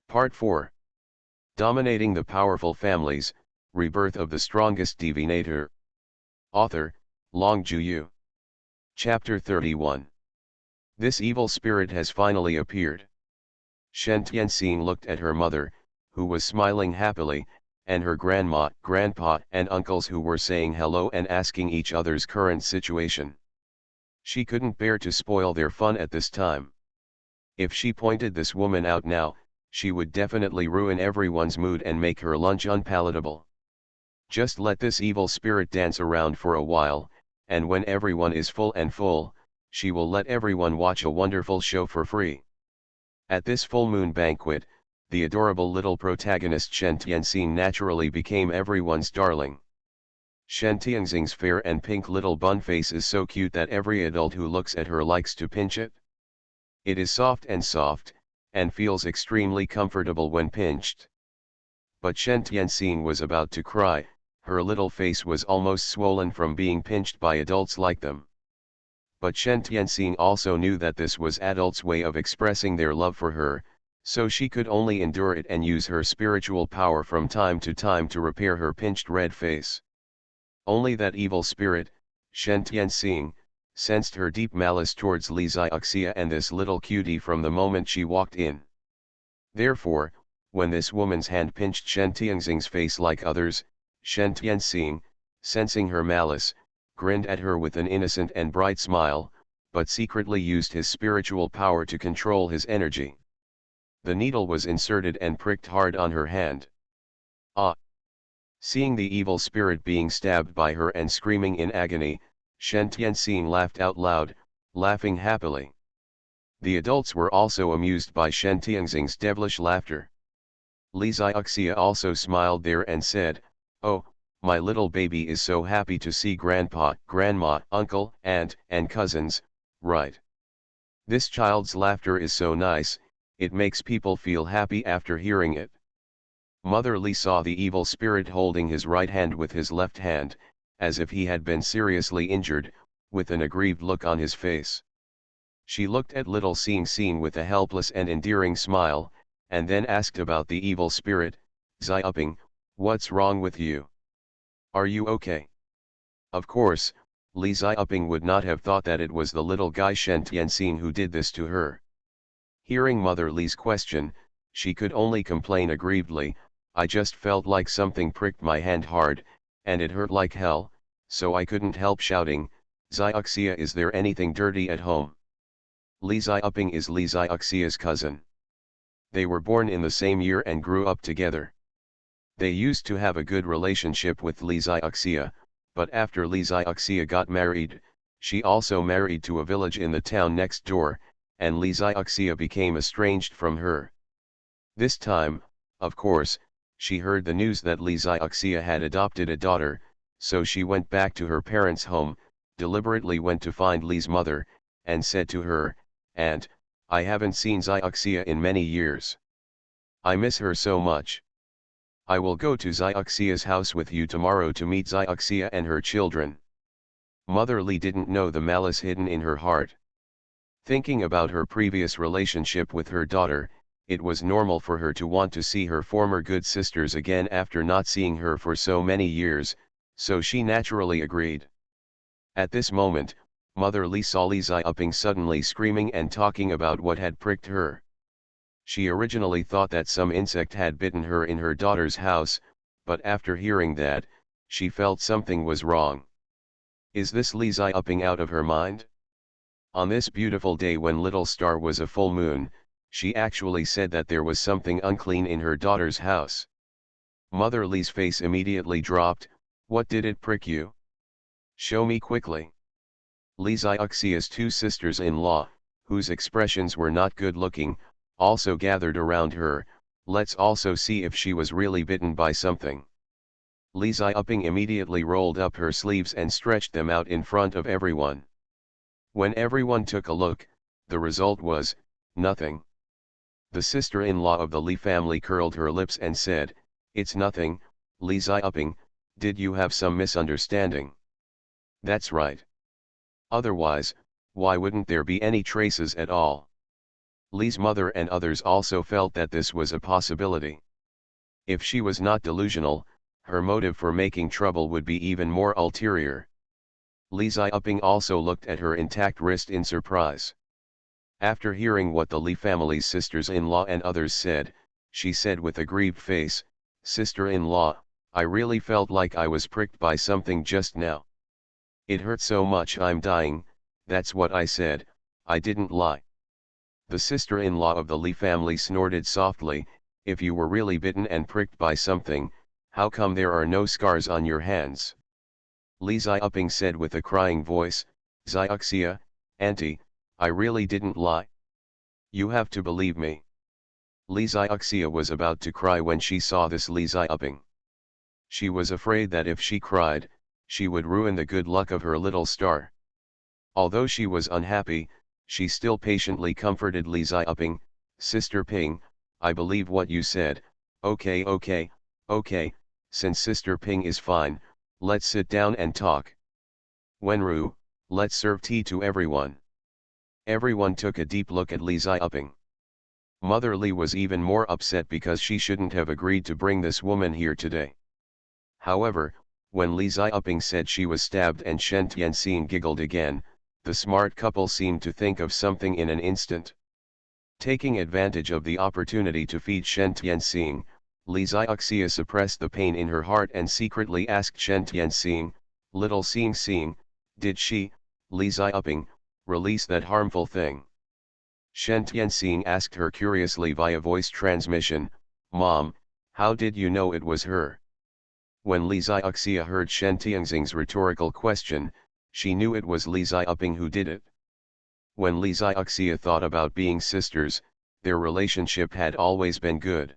Part 4. Dominating the Powerful Families, Rebirth of the Strongest Divinator. Author, Long Ju Yu. Chapter 31. This evil spirit has finally appeared. Shen Tianxing looked at her mother, who was smiling happily, and her grandma, grandpa, and uncles who were saying hello and asking each other's current situation. She couldn't bear to spoil their fun at this time. If she pointed this woman out now, she would definitely ruin everyone's mood and make her lunch unpalatable. Just let this evil spirit dance around for a while, and when everyone is full, she will let everyone watch a wonderful show for free. At this full moon banquet, the adorable little protagonist Shen Tianxing naturally became everyone's darling. Shen Tianxing's fair and pink little bun face is so cute that every adult who looks at her likes to pinch it. It is soft, and feels extremely comfortable when pinched. But Shen Tianxing was about to cry. Her little face was almost swollen from being pinched by adults like them. But Shen Tianxing also knew that this was adults' way of expressing their love for her, so she could only endure it and use her spiritual power from time to time to repair her pinched red face. Only that evil spirit, Shen Tianxing, sensed her deep malice towards Li Xiaoxia and this little cutie from the moment she walked in. Therefore, when this woman's hand pinched Shen Tianxing's face like others, Shen Tianxing, sensing her malice, grinned at her with an innocent and bright smile, but secretly used his spiritual power to control his energy. The needle was inserted and pricked hard on her hand. Ah! Seeing the evil spirit being stabbed by her and screaming in agony, Shen Tianxing laughed out loud, laughing happily. The adults were also amused by Shen Tianxing's devilish laughter. Li Xiaoxia also smiled there and said, "Oh, my little baby is so happy to see grandpa, grandma, uncle, aunt, and cousins, right? This child's laughter is so nice, it makes people feel happy after hearing it." Mother Li saw the evil spirit holding his right hand with his left hand, as if he had been seriously injured, with an aggrieved look on his face. She looked at little Xing with a helpless and endearing smile, and then asked about the evil spirit, "Xiaoping, what's wrong with you? Are you okay?" Of course, Li Xiaoping would not have thought that it was the little guy Shen Tianxing who did this to her. Hearing Mother Li's question, she could only complain aggrievedly, "I just felt like something pricked my hand hard, and it hurt like hell, so I couldn't help shouting, 'Xiaoxia, is there anything dirty at home?'" Li Xiaoping is Li Xiaoxia's cousin. They were born in the same year and grew up together. They used to have a good relationship with Li Xiaoxia, but after Li Xiaoxia got married, she also married to a village in the town next door, and Li Xiaoxia became estranged from her. This time, of course, she heard the news that Li Xiaoxia had adopted a daughter, so she went back to her parents' home, deliberately went to find Li's mother, and said to her, "Aunt, I haven't seen Xiaoxia in many years. I miss her so much. I will go to Xiaoxia's house with you tomorrow to meet Xiaoxia and her children." Mother Li didn't know the malice hidden in her heart. Thinking about her previous relationship with her daughter, it was normal for her to want to see her former good sisters again after not seeing her for so many years, so she naturally agreed. At this moment, Mother Li saw Li Xiaoping suddenly screaming and talking about what had pricked her. She originally thought that some insect had bitten her in her daughter's house, but after hearing that, she felt something was wrong. Is this Li Xiaoping out of her mind? On this beautiful day when Little Star was a full moon, she actually said that there was something unclean in her daughter's house. Mother Li's face immediately dropped. "What did it prick you? Show me quickly." Li Xiaoxia's two sisters-in-law, whose expressions were not good-looking, also gathered around her. "Let's also see if she was really bitten by something." Li Xiaoping immediately rolled up her sleeves and stretched them out in front of everyone. When everyone took a look, the result was, nothing. The sister-in-law of the Li family curled her lips and said, "It's nothing, Li Xiaoping, did you have some misunderstanding?" "That's right. Otherwise, why wouldn't there be any traces at all?" Li's mother and others also felt that this was a possibility. If she was not delusional, her motive for making trouble would be even more ulterior. Li Xiaoping also looked at her intact wrist in surprise. After hearing what the Li family's sisters-in-law and others said, she said with a grieved face, "Sister-in-law, I really felt like I was pricked by something just now. It hurt so much I'm dying, that's what I said, I didn't lie." The sister-in-law of the Li family snorted softly, "If you were really bitten and pricked by something, how come there are no scars on your hands?" Li Xiaoping said with a crying voice, "Xiaoxia, auntie, I really didn't lie. You have to believe me." Li Xiaoxia was about to cry when she saw this Li Xiaoping. She was afraid that if she cried, she would ruin the good luck of her little star. Although she was unhappy, she still patiently comforted Li Xiaoping, "Sister Ping, I believe what you said, okay, since Sister Ping is fine, let's sit down and talk. Wenru, let's serve tea to everyone." Everyone took a deep look at Li Xiaoping. Mother Li was even more upset because she shouldn't have agreed to bring this woman here today. However, when Li Xiaoping said she was stabbed and Shen Tianxing giggled again, the smart couple seemed to think of something in an instant. Taking advantage of the opportunity to feed Shen Tianxing, Li Xiaoxia suppressed the pain in her heart and secretly asked Shen Tianxing, "Little Xing, did she, Li Xiaoping, release that harmful thing?" Shen Tianxing asked her curiously via voice transmission, "Mom, how did you know it was her?" When Li Xiaoxia heard Shen Tianxing's rhetorical question, she knew it was Li Xiaoping who did it. When Li Xiaoxia thought about being sisters, their relationship had always been good.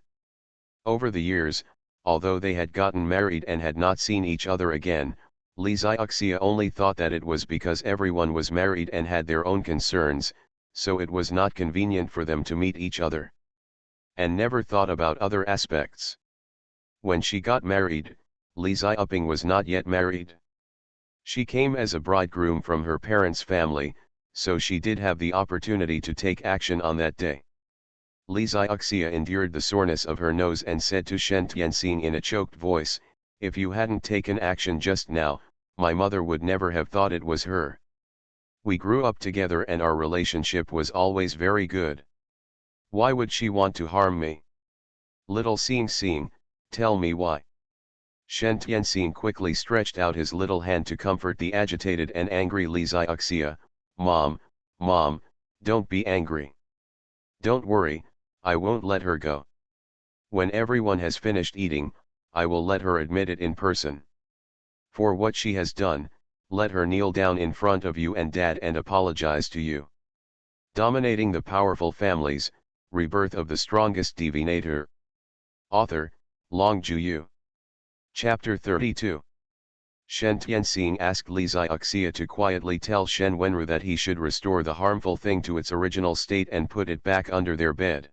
Over the years, although they had gotten married and had not seen each other again, Li Xiaoxia only thought that it was because everyone was married and had their own concerns, so it was not convenient for them to meet each other. And never thought about other aspects. When she got married, Li Xiaoping was not yet married. She came as a bridegroom from her parents' family, so she did have the opportunity to take action on that day. Li Xiaoxia endured the soreness of her nose and said to Shen Tianxing in a choked voice, "If you hadn't taken action just now, my mother would never have thought it was her. We grew up together and our relationship was always very good. Why would she want to harm me? Little Xing, tell me why." Shen Tianxing quickly stretched out his little hand to comfort the agitated and angry Li Xiaoxia, Mom, don't be angry. Don't worry, I won't let her go. When everyone has finished eating, I will let her admit it in person. For what she has done, let her kneel down in front of you and Dad and apologize to you." Dominating the Powerful Families, Rebirth of the Strongest Divinator. Author, Long Juyu. Chapter 32. Shen Tianxing asked Li Xiaoxia to quietly tell Shen Wenru that he should restore the harmful thing to its original state and put it back under their bed.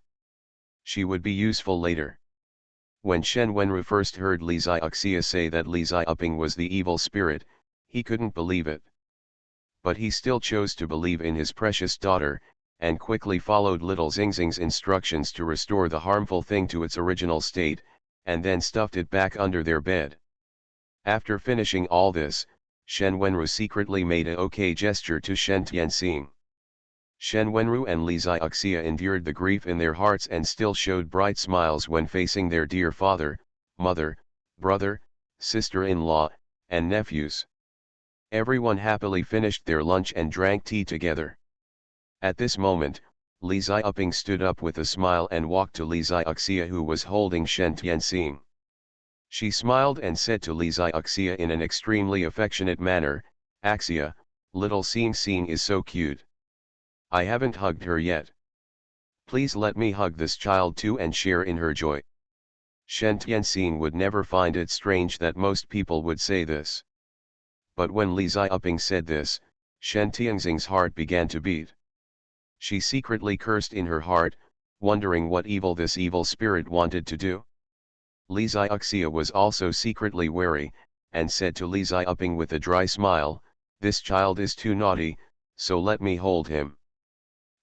She would be useful later. When Shen Wenru first heard Li Xiaoxia say that Li Xiaoping was the evil spirit, he couldn't believe it. But he still chose to believe in his precious daughter, and quickly followed little Xingxing's instructions to restore the harmful thing to its original state, and then stuffed it back under their bed. After finishing all this, Shen Wenru secretly made a okay gesture to Shen Tianxing. Shen Wenru and Li Xiaoxia endured the grief in their hearts and still showed bright smiles when facing their dear father, mother, brother, sister-in-law, and nephews. Everyone happily finished their lunch and drank tea together. At this moment, Li Xiaoping stood up with a smile and walked to Li Xiaoxia who was holding Shen Tianxing. She smiled and said to Li Xiaoxia in an extremely affectionate manner, "Axia, little Xing is so cute. I haven't hugged her yet. Please let me hug this child too and share in her joy." Shen Tianxing would never find it strange that most people would say this. But when Li Xiaoping said this, Shen Tianxing's heart began to beat. She secretly cursed in her heart, wondering what evil this evil spirit wanted to do. Li Xiaoxia was also secretly wary, and said to Li Xiaoping with a dry smile, "This child is too naughty, so let me hold him."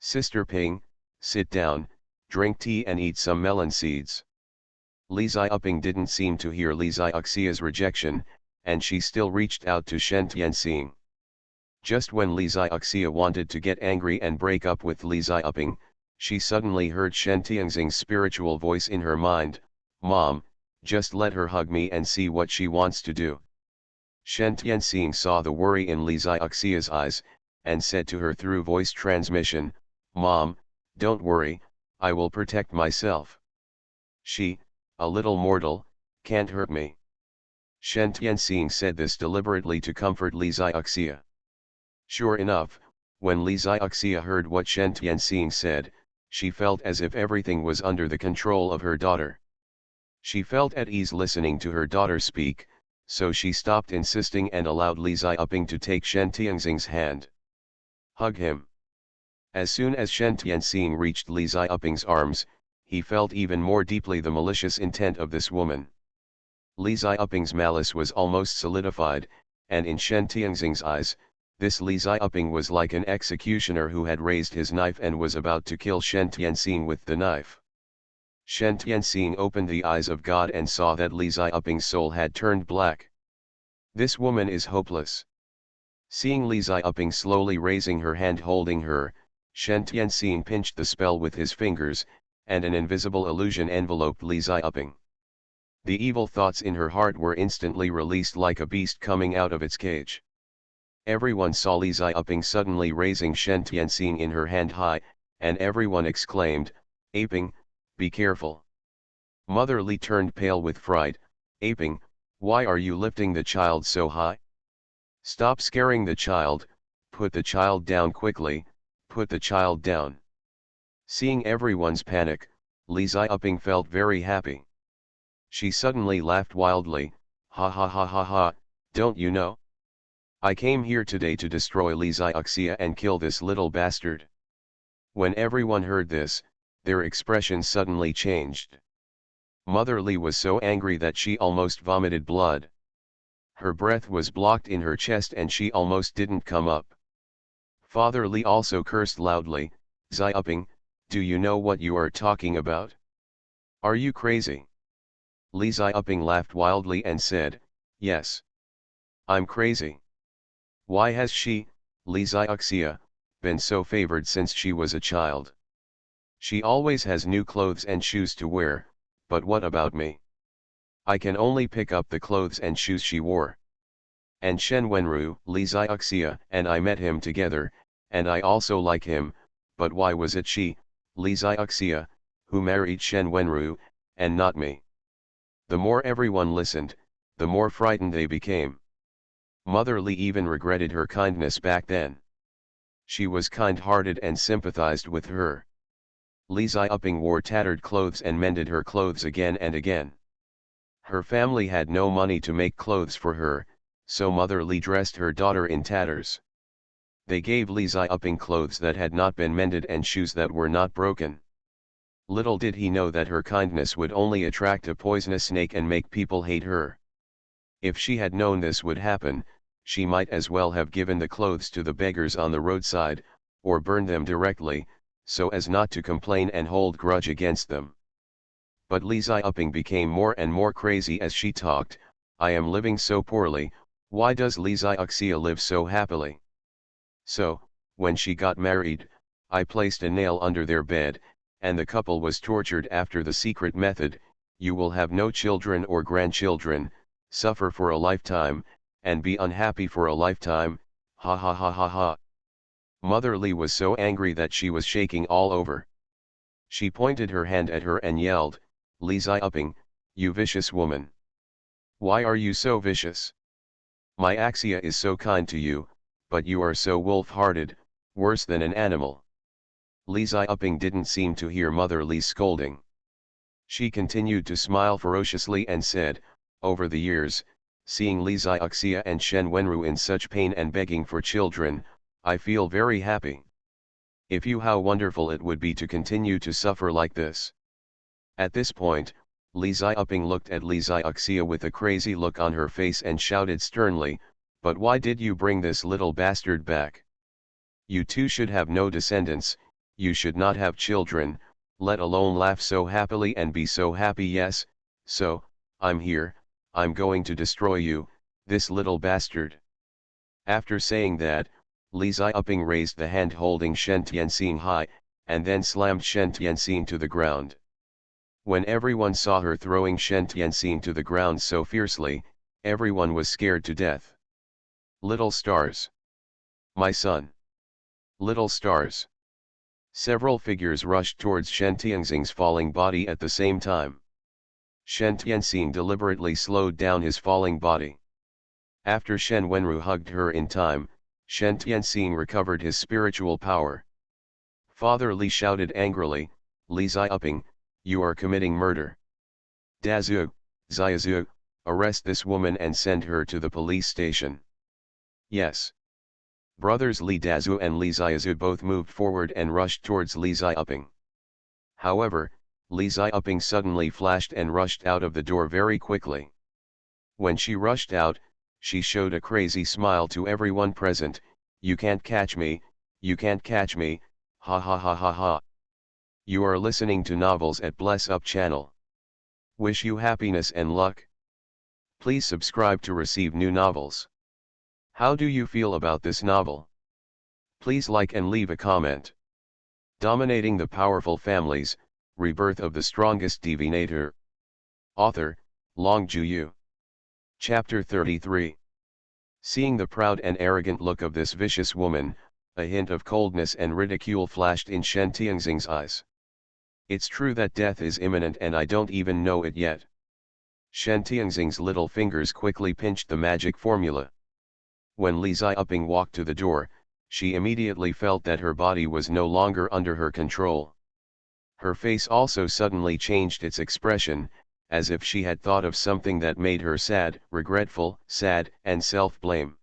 "Sister Ping, sit down, drink tea and eat some melon seeds. Li Xiaoping didn't seem to hear Li Xiaoxia's rejection, and she still reached out to Shen Tianxing. Just when Li Xiaoxia wanted to get angry and break up with Li Xiaoping, she suddenly heard Shen Tianxing's spiritual voice in her mind, "Mom, just let her hug me and see what she wants to do." Shen Tianxing saw the worry in Li Xiaoxia's eyes, and said to her through voice transmission, "Mom, don't worry, I will protect myself. She, a little mortal, can't hurt me." Shen Tianxing said this deliberately to comfort Li Xiaoxia. Sure enough, when Li Xiaoxia heard what Shen Tianxing said, she felt as if everything was under the control of her daughter. She felt at ease listening to her daughter speak, so she stopped insisting and allowed Li Xiaoping to take Shen Tianxing's hand. "Hug him." As soon as Shen Tianxing reached Li Xiaoping's arms, he felt even more deeply the malicious intent of this woman. Li Xiaoping's malice was almost solidified, and in Shen Tianxing's eyes, this Li Xiaoping was like an executioner who had raised his knife and was about to kill Shen Tianxing with the knife. Shen Tianxing opened the eyes of God and saw that Li Xiaoping's soul had turned black. This woman is hopeless. Seeing Li Xiaoping slowly raising her hand holding her, Shen Tianxing pinched the spell with his fingers, and an invisible illusion enveloped Li Xiaoping. The evil thoughts in her heart were instantly released like a beast coming out of its cage. Everyone saw Li Xiaoping suddenly raising Shen Tianxing in her hand high, and everyone exclaimed, "Aping, be careful." Mother Li turned pale with fright, "Aping, why are you lifting the child so high? Stop scaring the child, put the child down quickly, put the child down." Seeing everyone's panic, Li Xiaoping felt very happy. She suddenly laughed wildly, "Ha ha ha ha ha, don't you know? I came here today to destroy Li Xiaoxia and kill this little bastard." When everyone heard this, their expressions suddenly changed. Mother Li was so angry that she almost vomited blood. Her breath was blocked in her chest and she almost didn't come up. Father Li also cursed loudly, "Xiaoping, do you know what you are talking about? Are you crazy?" Li Xiaoping laughed wildly and said, "Yes. I'm crazy. Why has she, Li Xiaoxia, been so favored since she was a child? She always has new clothes and shoes to wear, but what about me? I can only pick up the clothes and shoes she wore. And Shen Wenru, Li Xiaoxia and I met him together, and I also like him, but why was it she, Li Xiaoxia, who married Shen Wenru, and not me?" The more everyone listened, the more frightened they became. Mother Li even regretted her kindness back then. She was kind-hearted and sympathized with her. Li Xiaoping wore tattered clothes and mended her clothes again and again. Her family had no money to make clothes for her, so Mother Li dressed her daughter in tatters. They gave Li Xiaoping clothes that had not been mended and shoes that were not broken. Little did he know that her kindness would only attract a poisonous snake and make people hate her. If she had known this would happen, she might as well have given the clothes to the beggars on the roadside, or burned them directly, so as not to complain and hold grudge against them. But Li Xiaoping became more and more crazy as she talked, "I am living so poorly, why does Li Xiaoxia live so happily? So, when she got married, I placed a nail under their bed, and the couple was tortured after the secret method, you will have no children or grandchildren, suffer for a lifetime, and be unhappy for a lifetime, ha ha ha ha ha." Mother Li was so angry that she was shaking all over. She pointed her hand at her and yelled, "Li Xiaoping, you vicious woman. Why are you so vicious? My Axia is so kind to you, but you are so wolf-hearted, worse than an animal." Li Xiaoping didn't seem to hear Mother Li's scolding. She continued to smile ferociously and said, "Over the years, seeing Li Xiaoxia and Shen Wenru in such pain and begging for children, I feel very happy. If you how wonderful it would be to continue to suffer like this." At this point, Li Xiaoping looked at Li Xiaoxia with a crazy look on her face and shouted sternly, "But why did you bring this little bastard back? You two should have no descendants, you should not have children, let alone laugh so happily and be so happy. Yes, so, I'm here, I'm going to destroy you, this little bastard. After saying that, Li Xiaoping raised the hand holding Shen Tianxing high, and then slammed Shen Tianxing to the ground. When everyone saw her throwing Shen Tianxing to the ground so fiercely, everyone was scared to death. Little stars. My son. Little stars. Several figures rushed towards Shen Tianxing's falling body at the same time. Shen Tianxing deliberately slowed down his falling body. After Shen Wenru hugged her in time, Shen Tianxing recovered his spiritual power. Father Li shouted angrily, Li Xiaoping, you are committing murder. Dazu, Xiaozu, arrest this woman and send her to the police station. Yes. Brothers Li Dazu and Li Xiaozu both moved forward and rushed towards Li Xiaoping. However, Li Xiaoping suddenly flashed and rushed out of the door very quickly. When she rushed out, she showed a crazy smile to everyone present, you can't catch me, you can't catch me, ha ha ha ha ha. You are listening to novels at Bless Up channel. Wish you happiness and luck. Please subscribe to receive new novels. How do you feel about this novel? Please like and leave a comment. Dominating the Powerful Families, Rebirth of the Strongest Divinator. Author, Long Juyu. Chapter 33. Seeing the proud and arrogant look of this vicious woman, a hint of coldness and ridicule flashed in Shen Tianxing's eyes. It's true that death is imminent and I don't even know it yet. Shen Tianxing's little fingers quickly pinched the magic formula. When Li Xiaoping walked to the door, she immediately felt that her body was no longer under her control. Her face also suddenly changed its expression, as if she had thought of something that made her sad, regretful, sad, and self-blame.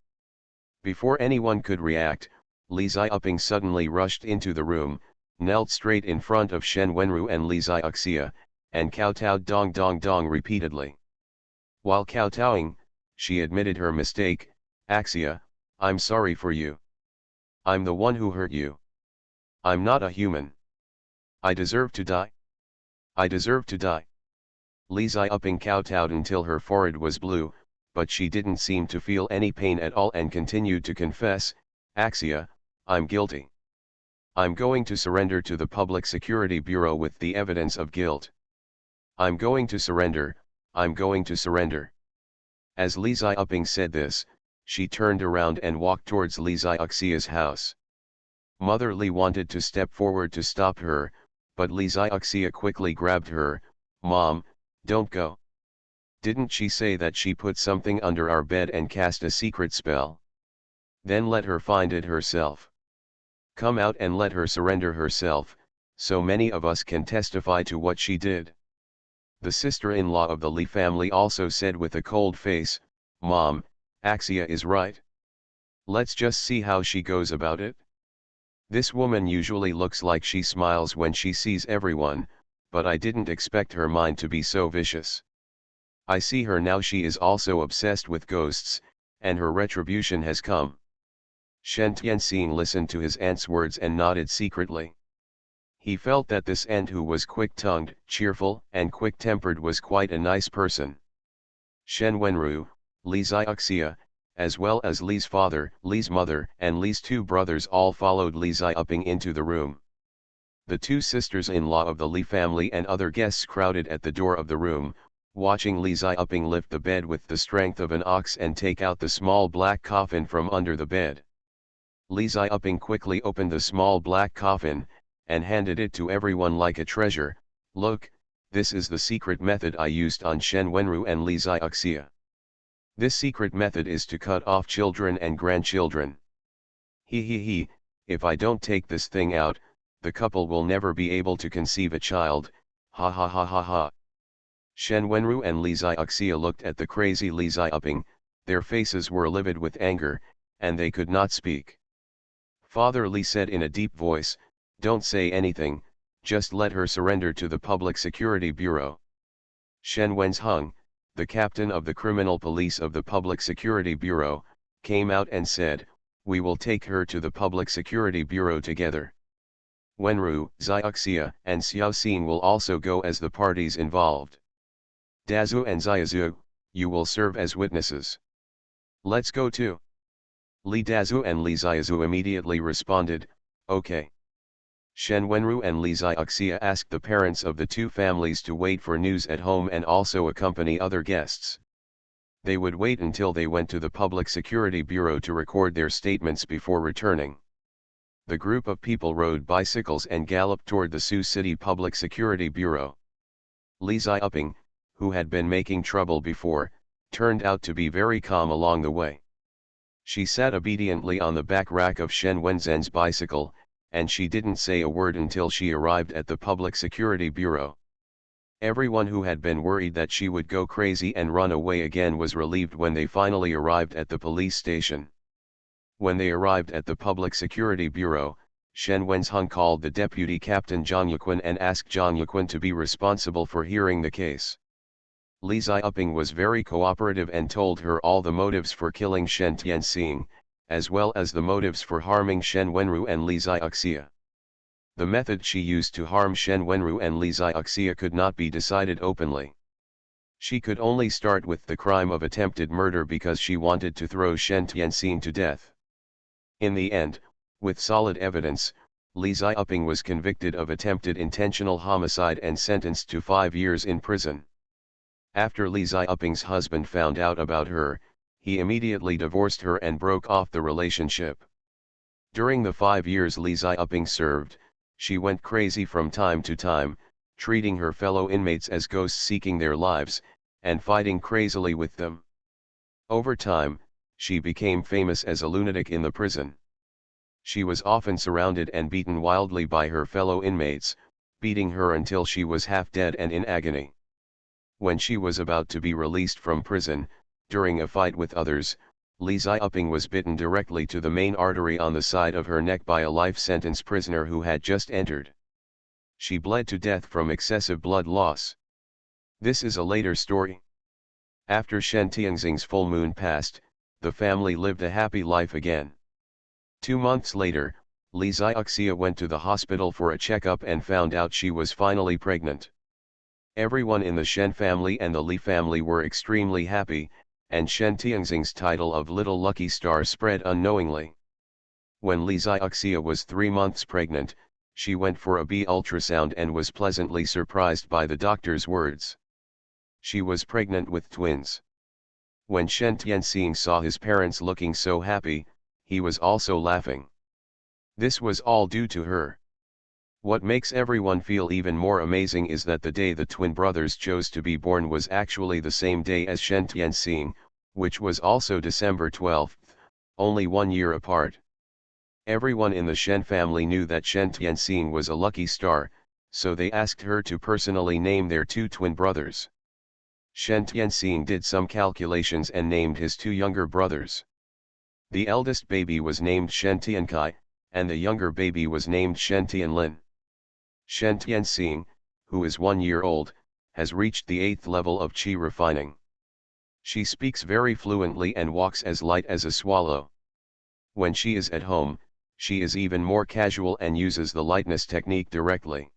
Before anyone could react, Li Xiaoping suddenly rushed into the room, knelt straight in front of Shen Wenru and Li Xiaoxia, and kowtowed dong dong dong repeatedly. While kowtowing, she admitted her mistake, Axia, I'm sorry for you. I'm the one who hurt you. I'm not a human. I deserve to die. I deserve to die. Li Xiaoping kowtowed until her forehead was blue, but she didn't seem to feel any pain at all and continued to confess, Axia, I'm guilty. I'm going to surrender to the Public Security Bureau with the evidence of guilt. I'm going to surrender, I'm going to surrender. As Li Xiaoping said this, she turned around and walked towards Li Xiaoxia's house. Mother Li wanted to step forward to stop her, but Li Xiaoxia quickly grabbed her, Mom, don't go. Didn't she say that she put something under our bed and cast a secret spell? Then let her find it herself. Come out and let her surrender herself, so many of us can testify to what she did. The sister-in-law of the Li family also said with a cold face, Mom, Axia is right. Let's just see how she goes about it. This woman usually looks like she smiles when she sees everyone, but I didn't expect her mind to be so vicious. I see her now, she is also obsessed with ghosts, and her retribution has come. Shen Tianxing listened to his aunt's words and nodded secretly. He felt that this aunt, who was quick-tongued, cheerful, and quick-tempered, was quite a nice person. Shen Wenru, Li Xiaoxia, as well as Li's father, Li's mother, and Li's two brothers all followed Li Xiaoping into the room. The two sisters-in-law of the Li family and other guests crowded at the door of the room, watching Li Xiaoping lift the bed with the strength of an ox and take out the small black coffin from under the bed. Li Xiaoping quickly opened the small black coffin, and handed it to everyone like a treasure. Look, this is the secret method I used on Shen Wenru and Li Xiaoxia. This secret method is to cut off children and grandchildren. He, if I don't take this thing out, the couple will never be able to conceive a child, ha ha ha ha ha. Shen Wenru and Li Xiaoxia looked at the crazy Li Xiaoping, their faces were livid with anger, and they could not speak. Father Li said in a deep voice, don't say anything, just let her surrender to the Public Security Bureau. Shen Wenzheng, the captain of the criminal police of the Public Security Bureau, came out and said, we will take her to the Public Security Bureau together. Wenru, Xiaoxia, and Xiaoxing will also go as the parties involved. Dazu and Xiaozu, you will serve as witnesses. Let's go too. Li Dazu and Li Xiaozu immediately responded, okay. Shen Wenru and Li Xiaoxia asked the parents of the two families to wait for news at home and also accompany other guests. They would wait until they went to the Public Security Bureau to record their statements before returning. The group of people rode bicycles and galloped toward the Sioux City Public Security Bureau. Li Xiaoping, who had been making trouble before, turned out to be very calm along the way. She sat obediently on the back rack of Shen Wenzhen's bicycle, and she didn't say a word until she arrived at the Public Security Bureau. Everyone who had been worried that she would go crazy and run away again was relieved when they finally arrived at the police station. When they arrived at the Public Security Bureau, Shen Wenzheng called the deputy captain Zhang Yuquan and asked Zhang Yuquan to be responsible for hearing the case. Li Xiaoping was very cooperative and told her all the motives for killing Shen Tianxing, as well as the motives for harming Shen Wenru and Li Xiaoxia. The method she used to harm Shen Wenru and Li Xiaoxia could not be decided openly. She could only start with the crime of attempted murder because she wanted to throw Shen Tianxing to death. In the end, with solid evidence, Li Xiaoping was convicted of attempted intentional homicide and sentenced to 5 years in prison. After Li Xiaoping's husband found out about her, he immediately divorced her and broke off the relationship. During the 5 years Li Xiaoping served, she went crazy from time to time, treating her fellow inmates as ghosts seeking their lives, and fighting crazily with them. Over time, she became famous as a lunatic in the prison. She was often surrounded and beaten wildly by her fellow inmates, beating her until she was half dead and in agony. When she was about to be released from prison, during a fight with others, Li Xiaoping was bitten directly to the main artery on the side of her neck by a life sentence prisoner who had just entered. She bled to death from excessive blood loss. This is a later story. After Shen Tianxing's full moon passed, the family lived a happy life again. 2 months later, Li Xiaoxia went to the hospital for a checkup and found out she was finally pregnant. Everyone in the Shen family and the Li family were extremely happy, and Shen Tianxing's title of Little Lucky Star spread unknowingly. When Li Xiaoxia was 3 months pregnant, she went for a B ultrasound and was pleasantly surprised by the doctor's words. She was pregnant with twins. When Shen Tianxing saw his parents looking so happy, he was also laughing. This was all due to her. What makes everyone feel even more amazing is that the day the twin brothers chose to be born was actually the same day as Shen Tianxing, which was also December 12th, only 1 year apart. Everyone in the Shen family knew that Shen Tianxing was a lucky star, so they asked her to personally name their 2 twin brothers. Shen Tianxing did some calculations and named his 2 younger brothers. The eldest baby was named Shen Tiankai, and the younger baby was named Shen Tianlin. Shen Tianxing, who is 1 year old, has reached the 8th level of qi refining. She speaks very fluently and walks as light as a swallow. When she is at home, she is even more casual and uses the lightness technique directly.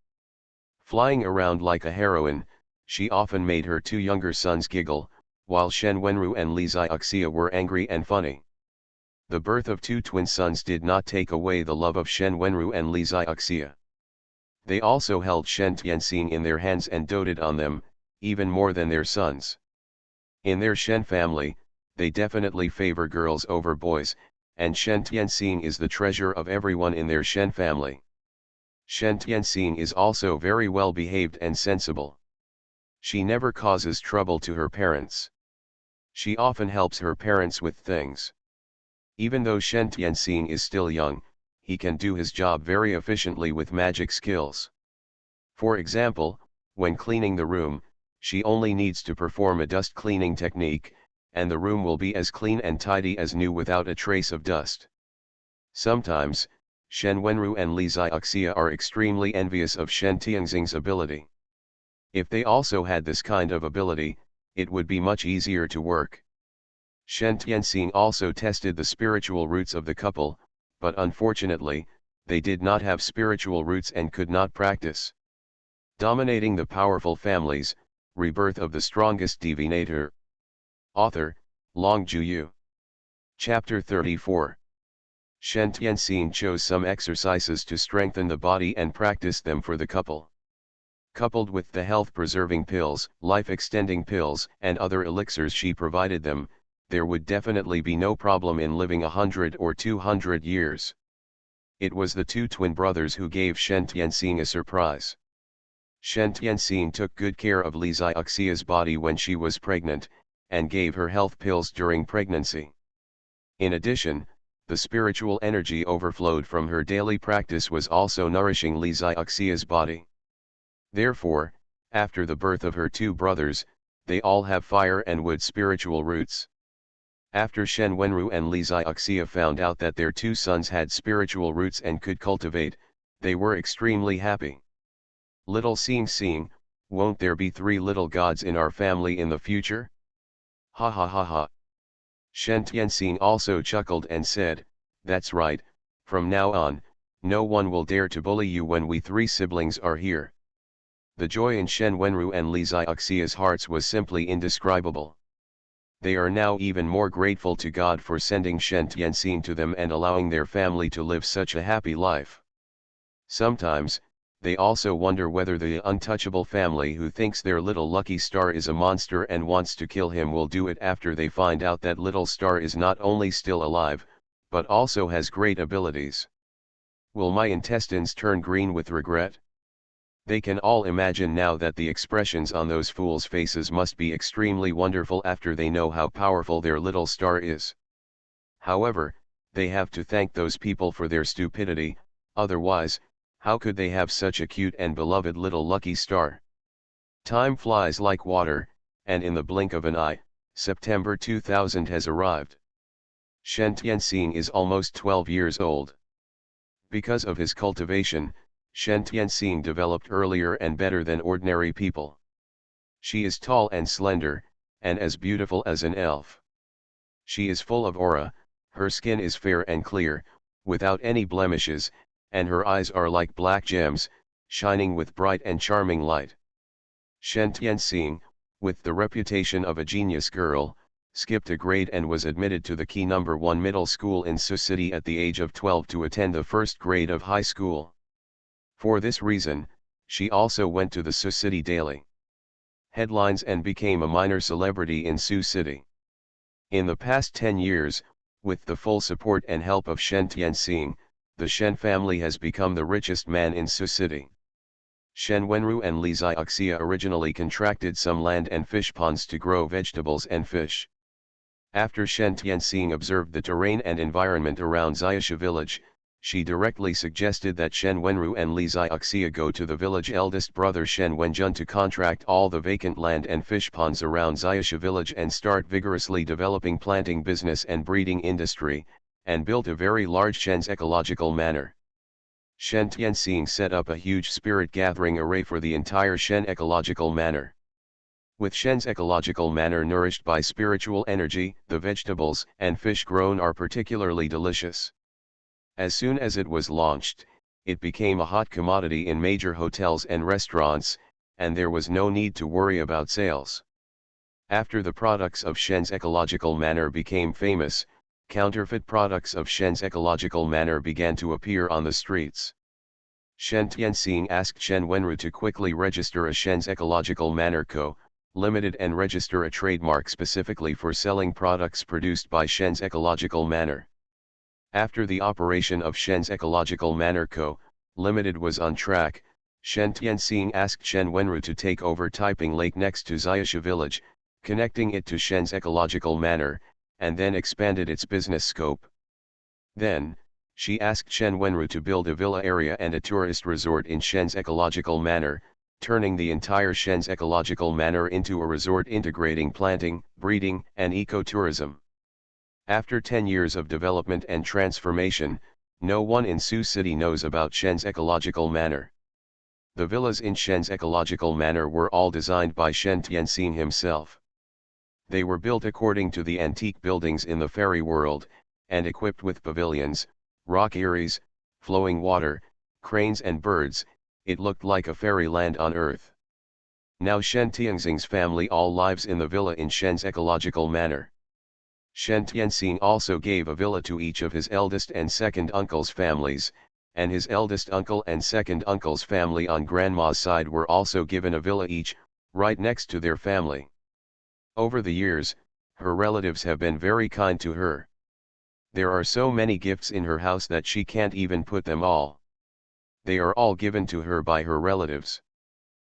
Flying around like a heroine, she often made her 2 younger sons giggle, while Shen Wenru and Li Xiaoxia were angry and funny. The birth of 2 twin sons did not take away the love of Shen Wenru and Li Xiaoxia. They also held Shen Tianxing in their hands and doted on them, even more than their sons. In their Shen family, they definitely favor girls over boys, and Shen Tianxing is the treasure of everyone in their Shen family. Shen Tianxing is also very well behaved and sensible. She never causes trouble to her parents. She often helps her parents with things. Even though Shen Tianxing is still young, he can do his job very efficiently with magic skills. For example, when cleaning the room, she only needs to perform a dust cleaning technique, and the room will be as clean and tidy as new without a trace of dust. Sometimes, Shen Wenru and Li Xiaoxia are extremely envious of Shen Tianxing's ability. If they also had this kind of ability, it would be much easier to work. Shen Tianxing also tested the spiritual roots of the couple, but unfortunately, they did not have spiritual roots and could not practice. Dominating the Powerful Families, Rebirth of the Strongest Divinator. Author, Long Juyu. Chapter 34. Shen Tianxing chose some exercises to strengthen the body and practiced them for the couple. Coupled with the health-preserving pills, life-extending pills, and other elixirs she provided them, there would definitely be no problem in living 100 or 200 years. It was the two twin brothers who gave Shen Tianxing a surprise. Shen Tianxing took good care of Li Xiaoxia's body when she was pregnant, and gave her health pills during pregnancy. In addition, the spiritual energy overflowed from her daily practice was also nourishing Li Xiaoxia's body. Therefore, after the birth of her two brothers, they all have fire and wood spiritual roots. After Shen Wenru and Li Xiaoxia found out that their two sons had spiritual roots and could cultivate, they were extremely happy. Little Xing, won't there be 3 little gods in our family in the future? Ha ha ha ha. Shen Tianxing also chuckled and said, that's right, from now on, no one will dare to bully you when we 3 siblings are here. The joy in Shen Wenru and Li Xiaoxia's hearts was simply indescribable. They are now even more grateful to God for sending Shen Tianxing to them and allowing their family to live such a happy life. Sometimes, they also wonder whether the untouchable family who thinks their little lucky star is a monster and wants to kill him will do it after they find out that little star is not only still alive, but also has great abilities. Will my intestines turn green with regret? They can all imagine now that the expressions on those fools' faces must be extremely wonderful after they know how powerful their little star is. However, they have to thank those people for their stupidity, otherwise, how could they have such a cute and beloved little lucky star? Time flies like water, and in the blink of an eye, September 2000 has arrived. Shen Tianxing is almost 12 years old. Because of his cultivation, Shen Tianxing developed earlier and better than ordinary people. She is tall and slender, and as beautiful as an elf. She is full of aura, her skin is fair and clear, without any blemishes, and her eyes are like black gems, shining with bright and charming light. Shen Tianxing, with the reputation of a genius girl, skipped a grade and was admitted to the key number 1 middle school in Su City at the age of 12 to attend the first grade of high school. For this reason, she also went to the Su City Daily headlines and became a minor celebrity in Su City. In the past 10 years, with the full support and help of Shen Tianxing, the Shen family has become the richest man in Su City. Shen Wenru and Li Xiaoxia originally contracted some land and fish ponds to grow vegetables and fish. After Shen Tianxing observed the terrain and environment around Xiaxia village, she directly suggested that Shen Wenru and Li Xiaoxia go to the village eldest brother Shen Wenjun to contract all the vacant land and fish ponds around Xiaxia village and start vigorously developing planting business and breeding industry, and built a very large Shen's ecological manor. Shen Tianxing set up a huge spirit gathering array for the entire Shen ecological manor. With Shen's ecological manor nourished by spiritual energy, the vegetables and fish grown are particularly delicious. As soon as it was launched, it became a hot commodity in major hotels and restaurants, and there was no need to worry about sales. After the products of Shen's ecological manor became famous, counterfeit products of Shen's ecological manor began to appear on the streets. Shen Tianxing asked Shen Wenru to quickly register a Shen's Ecological Manor Co., Limited and register a trademark specifically for selling products produced by Shen's Ecological Manor. After the operation of Shen's Ecological Manor Co., Limited was on track, Shen Tianxing asked Shen Wenru to take over Taiping Lake next to Xiaxia village, connecting it to Shen's Ecological Manor, and then expanded its business scope. Then, she asked Shen Wenru to build a villa area and a tourist resort in Shen's Ecological Manor, turning the entire Shen's Ecological Manor into a resort integrating planting, breeding, and ecotourism. After 10 years of development and transformation, no one in Sioux City knows about Shen's Ecological Manor. The villas in Shen's Ecological Manor were all designed by Shen Tianxing himself. They were built according to the antique buildings in the fairy world, and equipped with pavilions, rock eyries, flowing water, cranes and birds. It looked like a fairyland on earth. Now Shen Tianxing's family all lives in the villa in Shen's ecological manner. Shen Tianxing also gave a villa to each of his eldest and second uncle's families, and his eldest uncle and second uncle's family on grandma's side were also given a villa each, right next to their family. Over the years, her relatives have been very kind to her. There are so many gifts in her house that she can't even put them all. They are all given to her by her relatives.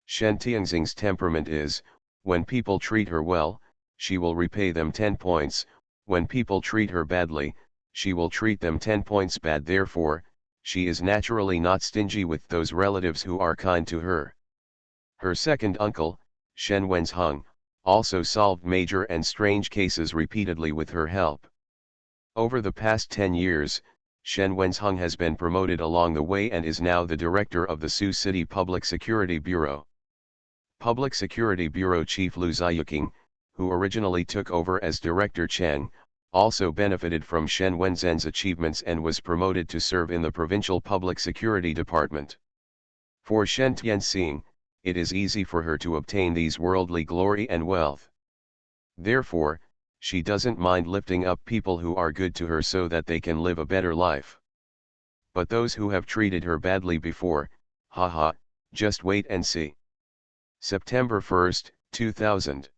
Shen Tianxing's temperament is, when people treat her well, she will repay them 10 points, when people treat her badly, she will treat them 10 points bad. Therefore, she is naturally not stingy with those relatives who are kind to her. Her second uncle, Shen Wenzheng, also solved major and strange cases repeatedly with her help. Over the past 10 years, Shen Wenzheng has been promoted along the way and is now the director of the Sioux City Public Security Bureau. Public Security Bureau Chief Lu Ziyuqing, who originally took over as Director Cheng, also benefited from Shen Wenzhen's achievements and was promoted to serve in the Provincial Public Security Department. For Shen Tianxing, it is easy for her to obtain these worldly glory and wealth. Therefore, she doesn't mind lifting up people who are good to her so that they can live a better life. But those who have treated her badly before, haha, just wait and see. September 1, 2000.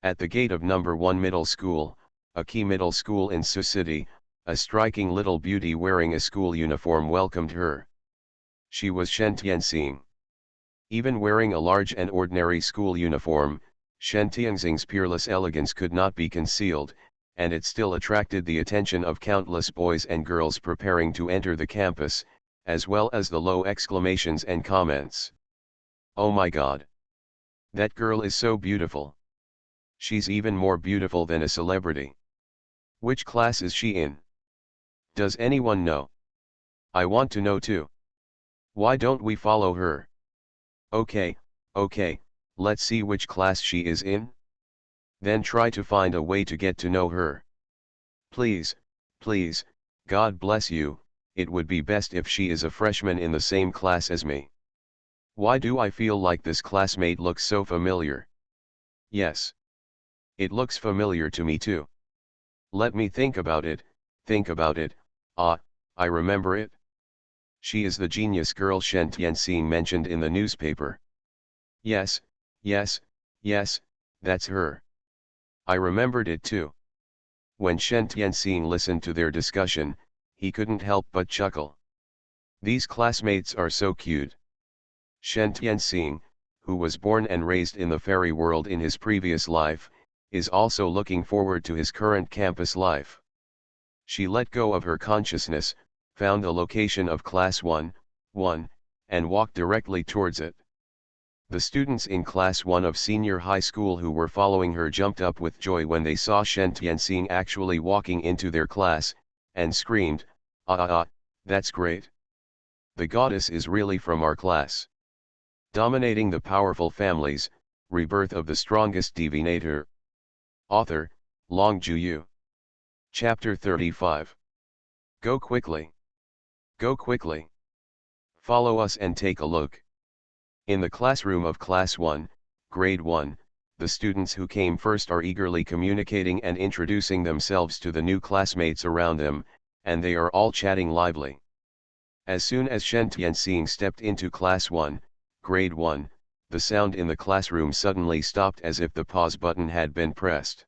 At the gate of number 1 middle school, a key middle school in Sioux City, a striking little beauty wearing a school uniform welcomed her. She was Shen Tianxing. Even wearing a large and ordinary school uniform, Shen Tianxing's peerless elegance could not be concealed, and it still attracted the attention of countless boys and girls preparing to enter the campus, as well as the low exclamations and comments. "Oh my God! That girl is so beautiful! She's even more beautiful than a celebrity. Which class is she in? Does anyone know? I want to know too. Why don't we follow her? Okay, let's see which class she is in. Then try to find a way to get to know her. Please, God bless you, it would be best if she is a freshman in the same class as me. Why do I feel like this classmate looks so familiar? Yes. It looks familiar to me too. Let me think about it, I remember it. She is the genius girl Shen Tianxing mentioned in the newspaper. Yes, that's her. I remembered it too. When Shen Tianxing listened to their discussion, he couldn't help but chuckle. These classmates are so cute. Shen Tianxing, who was born and raised in the fairy world in his previous life, is also looking forward to his current campus life. She let go of her consciousness, found the location of Class 1, and walked directly towards it. The students in Class 1 of senior high school who were following her jumped up with joy when they saw Shen Tianxing actually walking into their class, and screamed, that's great! The goddess is really from our class. Dominating the Powerful Families, Rebirth of the Strongest Divinator. Author, Long Juyu. Chapter 35. Go quickly. Go quickly. Follow us and take a look. In the classroom of Class 1, Grade 1, the students who came first are eagerly communicating and introducing themselves to the new classmates around them, and they are all chatting lively. As soon as Shen Tianxing stepped into Class 1, Grade 1, the sound in the classroom suddenly stopped as if the pause button had been pressed.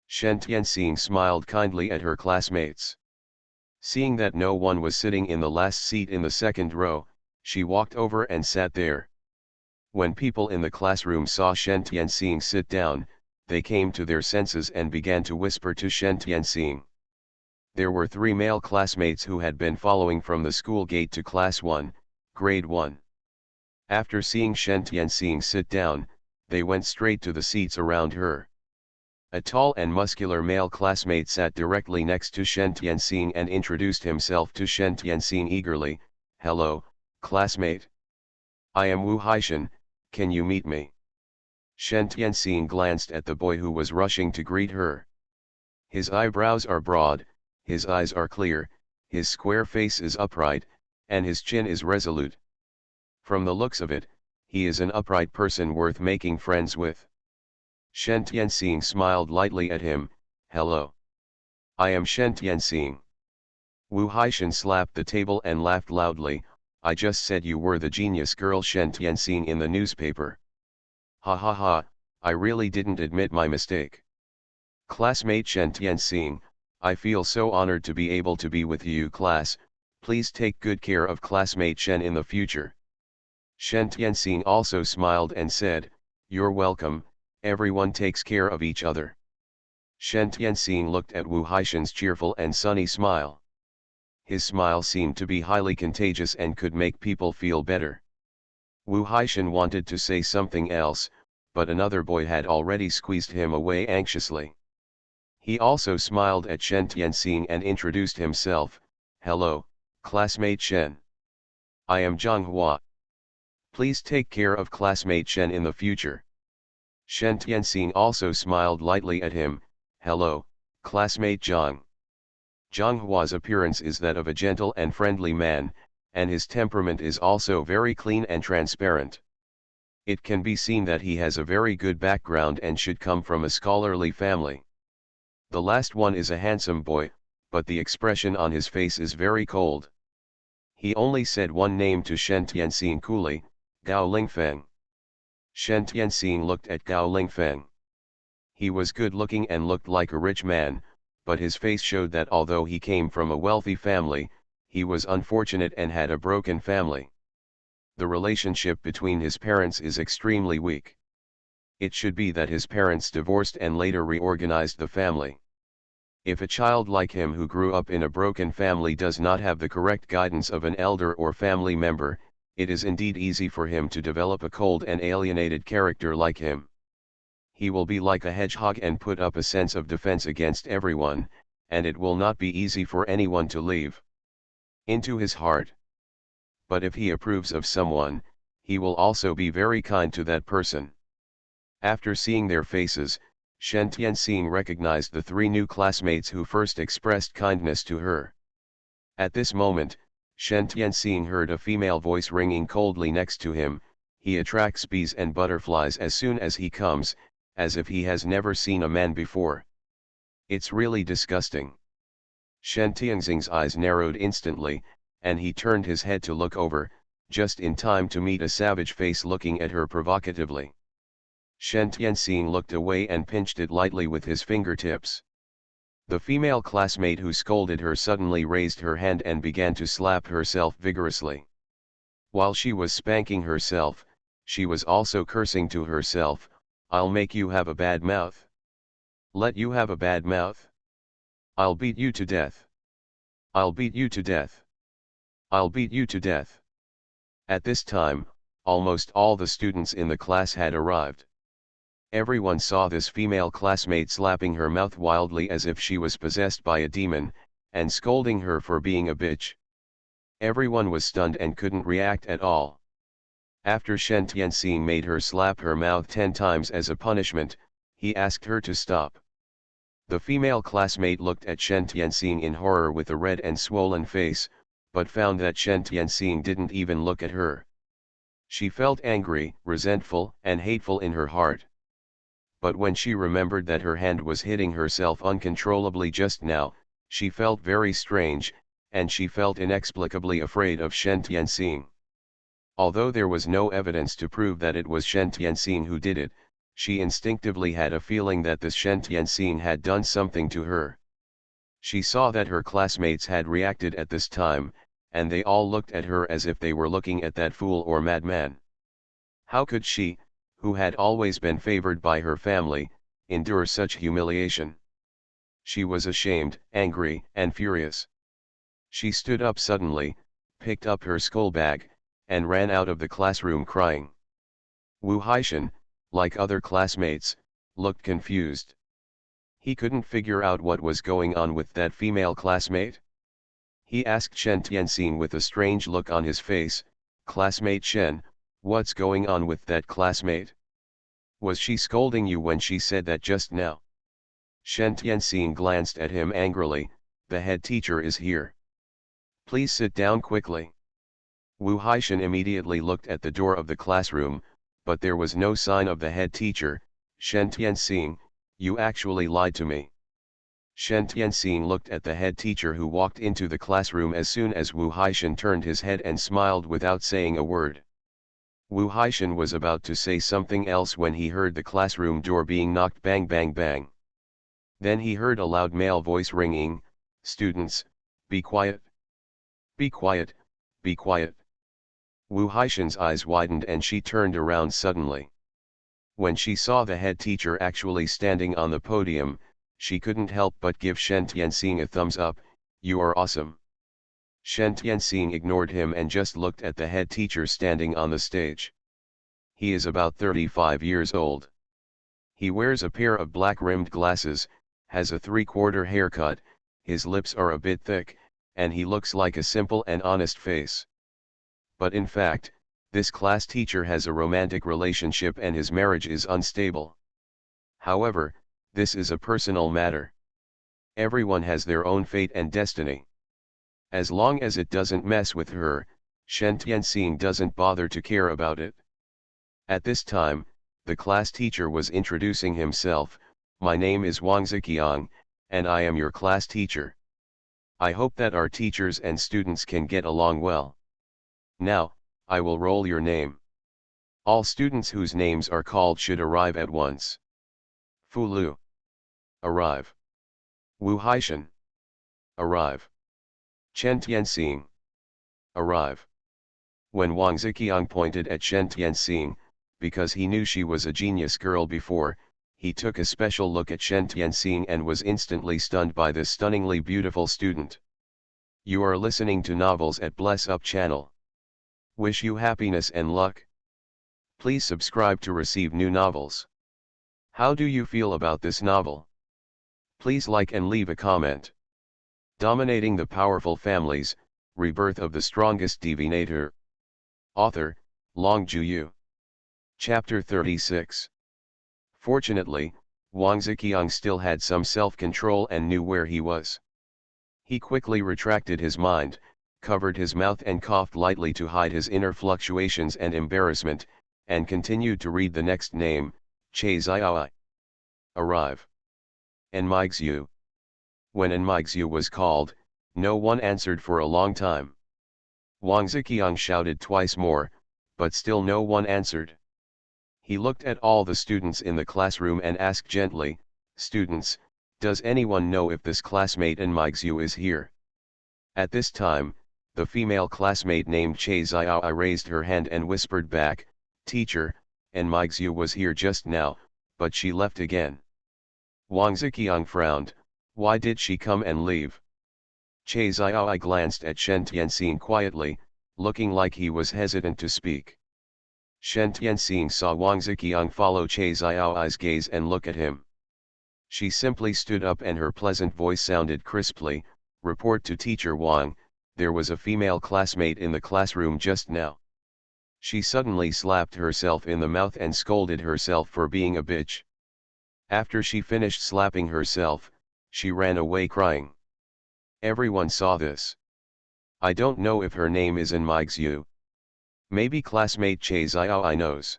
Shen Tianxing smiled kindly at her classmates. Seeing that no one was sitting in the last seat in the second row, she walked over and sat there. When people in the classroom saw Shen Tianxing sit down, they came to their senses and began to whisper to Shen Tianxing. There were 3 male classmates who had been following from the school gate to Class 1, Grade 1. After seeing Shen Tianxing sit down, they went straight to the seats around her. A tall and muscular male classmate sat directly next to Shen Tianxing and introduced himself to Shen Tianxing eagerly. Hello, classmate. I am Wu Haishan, can you meet me? Shen Tianxing glanced at the boy who was rushing to greet her. His eyebrows are broad, his eyes are clear, his square face is upright, and his chin is resolute. From the looks of it, he is an upright person worth making friends with. Shen Tianxing smiled lightly at him. Hello. I am Shen Tianxing. Wu Haishan slapped the table and laughed loudly. I just said you were the genius girl Shen Tianxing in the newspaper. Ha ha ha, I really didn't admit my mistake. Classmate Shen Tianxing, I feel so honored to be able to be with you class, please take good care of classmate Shen in the future. Shen Tianxing also smiled and said, you're welcome, everyone takes care of each other. Shen Tianxing looked at Wu Haishan's cheerful and sunny smile. His smile seemed to be highly contagious and could make people feel better. Wu Haishan wanted to say something else, but another boy had already squeezed him away anxiously. He also smiled at Shen Tianxing and introduced himself. Hello, classmate Shen. I am Zhang Hua. Please take care of classmate Shen in the future. Shen Tianxing also smiled lightly at him. Hello, classmate Zhang. Zhang Hua's appearance is that of a gentle and friendly man, and his temperament is also very clean and transparent. It can be seen that he has a very good background and should come from a scholarly family. The last one is a handsome boy, but the expression on his face is very cold. He only said one name to Shen Tianxing coolly, Gao Lingfeng. Shen Tianxing looked at Gao Lingfeng. He was good looking and looked like a rich man, but his face showed that although he came from a wealthy family, he was unfortunate and had a broken family. The relationship between his parents is extremely weak. It should be that his parents divorced and later reorganized the family. If a child like him who grew up in a broken family does not have the correct guidance of an elder or family member, it is indeed easy for him to develop a cold and alienated character like him. He will be like a hedgehog and put up a sense of defense against everyone, and it will not be easy for anyone to leave into his heart. But if he approves of someone, he will also be very kind to that person. After seeing their faces, Shen Tianxing recognized the three new classmates who first expressed kindness to her. At this moment, Shen Tianxing heard a female voice ringing coldly next to him. He attracts bees and butterflies as soon as he comes, as if he has never seen a man before. It's really disgusting. Shen Tianxing's eyes narrowed instantly, and he turned his head to look over, just in time to meet a savage face looking at her provocatively. Shen Tianxing looked away and pinched it lightly with his fingertips. The female classmate who scolded her suddenly raised her hand and began to slap herself vigorously. While she was spanking herself, she was also cursing to herself, I'll make you have a bad mouth. Let you have a bad mouth. I'll beat you to death. I'll beat you to death. I'll beat you to death. At this time, almost all the students in the class had arrived. Everyone saw this female classmate slapping her mouth wildly as if she was possessed by a demon, and scolding her for being a bitch. Everyone was stunned and couldn't react at all. After Shen Tianxing made her slap her mouth 10 times as a punishment, he asked her to stop. The female classmate looked at Shen Tianxing in horror with a red and swollen face, but found that Shen Tianxing didn't even look at her. She felt angry, resentful, and hateful in her heart. But when she remembered that her hand was hitting herself uncontrollably just now, she felt very strange, and she felt inexplicably afraid of Shen Tianxing. Although there was no evidence to prove that it was Shen Tianxing who did it, she instinctively had a feeling that this Shen Tianxing had done something to her. She saw that her classmates had reacted at this time, and they all looked at her as if they were looking at that fool or madman. How could she, who had always been favored by her family, endure such humiliation? She was ashamed, angry, and furious. She stood up suddenly, picked up her school bag, and ran out of the classroom crying. Wu Haishan, like other classmates, looked confused. He couldn't figure out what was going on with that female classmate. He asked Shen Tianxing with a strange look on his face, "Classmate Shen, what's going on with that classmate? Was she scolding you when she said that just now?" Shen Tianxing glanced at him angrily, "The head teacher is here." Please sit down quickly. Wu Haishan immediately looked at the door of the classroom, but there was no sign of the head teacher. Shen Tianxing, you actually lied to me. Shen Tianxing looked at the head teacher who walked into the classroom as soon as Wu Haishan turned his head and smiled without saying a word. Wu Haishan was about to say something else when he heard the classroom door being knocked bang bang bang. Then he heard a loud male voice ringing, "Students, be quiet. Be quiet, be quiet." Wu Haishan's eyes widened and she turned around suddenly. When she saw the head teacher actually standing on the podium, she couldn't help but give Shen Tianxing a thumbs up. "You are awesome." Shen Tianxing ignored him and just looked at the head teacher standing on the stage. He is about 35 years old. He wears a pair of black-rimmed glasses, has a three-quarter haircut, his lips are a bit thick, and he looks like a simple and honest face. But in fact, this class teacher has a romantic relationship and his marriage is unstable. However, this is a personal matter. Everyone has their own fate and destiny. As long as it doesn't mess with her, Shen Tianxing doesn't bother to care about it. At this time, the class teacher was introducing himself. "My name is Wang Ziqiang, and I am your class teacher. I hope that our teachers and students can get along well. Now, I will roll your name. All students whose names are called should arrive at once. Fu Lu. Arrive. Wu Haishan. Arrive. Chen Tianxing. Arrive." When Wang Ziqiang pointed at Shen Tianxing, because he knew she was a genius girl before, he took a special look at Shen Tianxing and was instantly stunned by this stunningly beautiful student. You are listening to Novels at Bless Up channel. Wish you happiness and luck. Please subscribe to receive new novels. How do you feel about this novel? Please like and leave a comment. Dominating the Powerful Families, Rebirth of the Strongest Divinator. Author, Long Juyu. Chapter 36. Fortunately, Wang Ziqiang still had some self-control and knew where he was. He quickly retracted his mind, covered his mouth and coughed lightly to hide his inner fluctuations and embarrassment, and continued to read the next name, Che Xiaoi. Arrive. Enmigxu. When Enmigxu was called, no one answered for a long time. Wang Ziqiang shouted twice more, but still no one answered. He looked at all the students in the classroom and asked gently, "Students, does anyone know if this classmate Enmigxu is here?" At this time, the female classmate named Che Xiaoi raised her hand and whispered back, "Teacher, Enmigxu was here just now, but she left again." Wang Ziqiang frowned. Why did she come and leave? Che Xiaoi glanced at Shen Tianxing quietly, looking like he was hesitant to speak. Shen Tianxing saw Wang Ziqiang follow Che Xiaoi's gaze and look at him. She simply stood up and her pleasant voice sounded crisply, "Report to Teacher Wang, there was a female classmate in the classroom just now." She suddenly slapped herself in the mouth and scolded herself for being a bitch. After she finished slapping herself, she ran away crying. Everyone saw this. I don't know if her name is Enmigxu. Maybe classmate Che Xiaoi knows.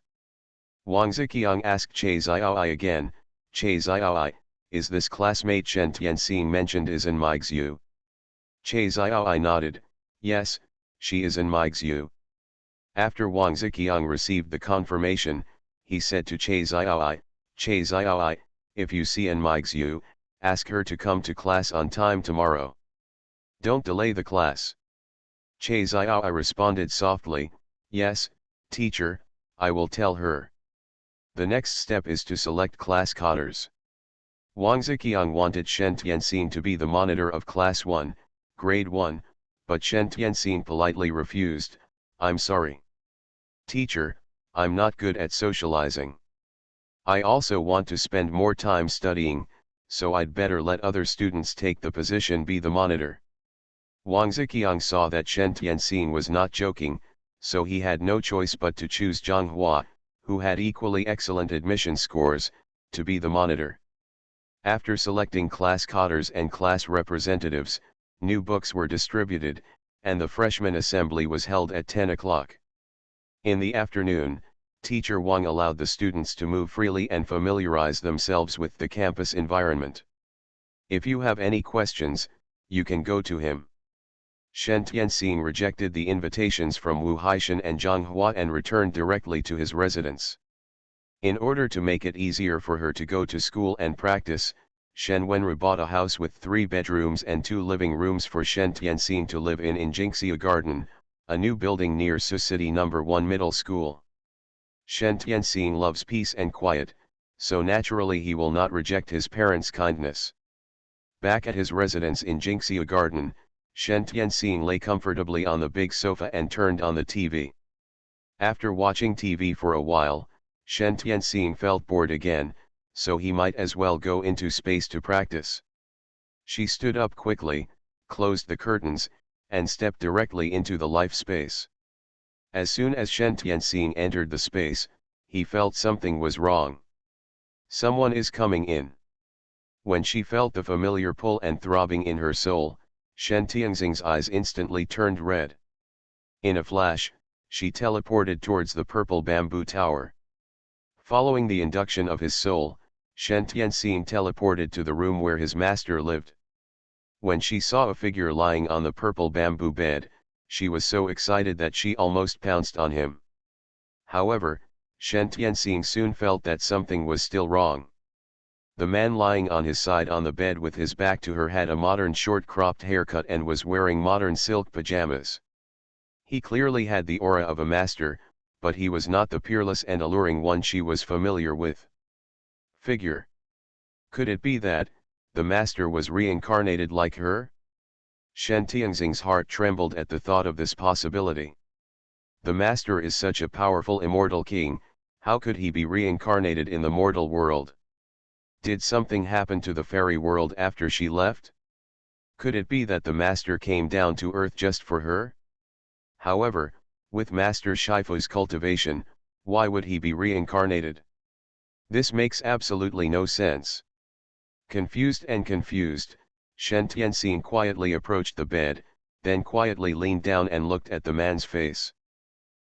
Wang Ziqiang asked Che Xiaoi again, "Che Xiaoi, is this classmate Shen Tianxing mentioned is Enmigxu?" Che Xiaoi nodded, "Yes, she is Enmigxu." After Wang Ziqiang received the confirmation, he said to Che Xiaoi, "Che Xiaoi, if you see Enmigxu, ask her to come to class on time tomorrow. Don't delay the class." Che Xiaoi responded softly, "Yes, teacher, I will tell her." The next step is to select class cotters. Wang Ziqiang wanted Shen Tianxing to be the monitor of Class 1, Grade 1, but Shen Tianxing politely refused, "I'm sorry. Teacher, I'm not good at socializing. I also want to spend more time studying, so I'd better let other students take the position be the monitor." Wang Ziqiang saw that Shen Tianxing was not joking, so he had no choice but to choose Zhang Hua, who had equally excellent admission scores, to be the monitor. After selecting class cotters and class representatives, new books were distributed, and the freshman assembly was held at 10 o'clock. In the afternoon, Teacher Wang allowed the students to move freely and familiarize themselves with the campus environment. If you have any questions, you can go to him. Shen Tianxing rejected the invitations from Wu Haishan and Zhang Hua and returned directly to his residence. In order to make it easier for her to go to school and practice, Shen Wenru bought a house with 3 bedrooms and 2 living rooms for Shen Tianxing to live in Jingxia Garden, a new building near Su City No. 1 Middle School. Shen Tianxing loves peace and quiet, so naturally he will not reject his parents' kindness. Back at his residence in Jingxia Garden, Shen Tianxing lay comfortably on the big sofa and turned on the TV. After watching TV for a while, Shen Tianxing felt bored again, so he might as well go into space to practice. She stood up quickly, closed the curtains, and stepped directly into the life space. As soon as Shen Tianxing entered the space, he felt something was wrong. Someone is coming in. When she felt the familiar pull and throbbing in her soul, Shen Tianxing's eyes instantly turned red. In a flash, she teleported towards the purple bamboo tower. Following the induction of his soul, Shen Tianxing teleported to the room where his master lived. When she saw a figure lying on the purple bamboo bed, she was so excited that she almost pounced on him. However, Shen Tianxing soon felt that something was still wrong. The man lying on his side on the bed with his back to her had a modern short-cropped haircut and was wearing modern silk pajamas. He clearly had the aura of a master, but he was not the peerless and alluring one she was familiar with. Figure. Could it be that the master was reincarnated like her? Shen Tianxing's heart trembled at the thought of this possibility. The master is such a powerful immortal king, how could he be reincarnated in the mortal world? Did something happen to the fairy world after she left? Could it be that the master came down to earth just for her? However, with Master Shifu's cultivation, why would he be reincarnated? This makes absolutely no sense. Confused, Shen Tianxing quietly approached the bed, then quietly leaned down and looked at the man's face.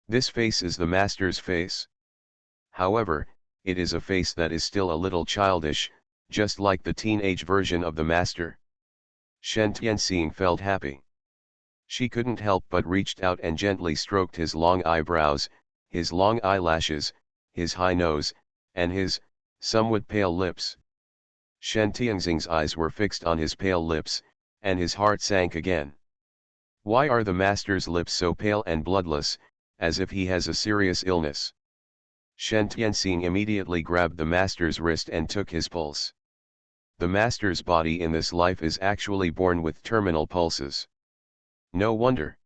This face is the master's face. However, it is a face that is still a little childish, just like the teenage version of the master. Shen Tianxing felt happy. She couldn't help but reached out and gently stroked his long eyebrows, his long eyelashes, his high nose, and his somewhat pale lips. Shen Tianxing's eyes were fixed on his pale lips, and his heart sank again. Why are the master's lips so pale and bloodless, as if he has a serious illness? Shen Tianxing immediately grabbed the master's wrist and took his pulse. The master's body in this life is actually born with terminal pulses. No wonder.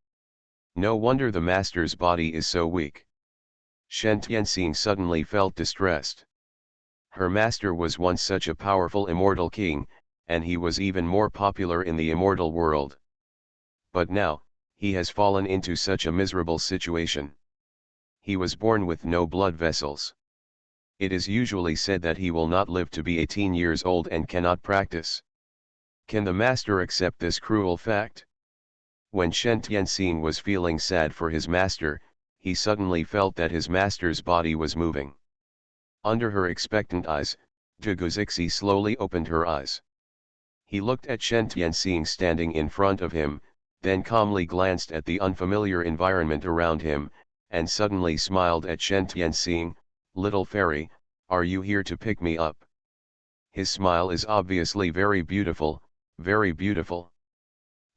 No wonder the master's body is so weak. Shen Tianxing suddenly felt distressed. Her master was once such a powerful immortal king, and he was even more popular in the immortal world. But now, he has fallen into such a miserable situation. He was born with no blood vessels. It is usually said that he will not live to be 18 years old and cannot practice. Can the master accept this cruel fact? When Shen Tianxing was feeling sad for his master, he suddenly felt that his master's body was moving. Under her expectant eyes, Zhuge Zixi slowly opened her eyes. He looked at Shen Tianxing standing in front of him, then calmly glanced at the unfamiliar environment around him, and suddenly smiled at Shen Tianxing. "Little fairy, are you here to pick me up?" His smile is obviously very beautiful, very beautiful.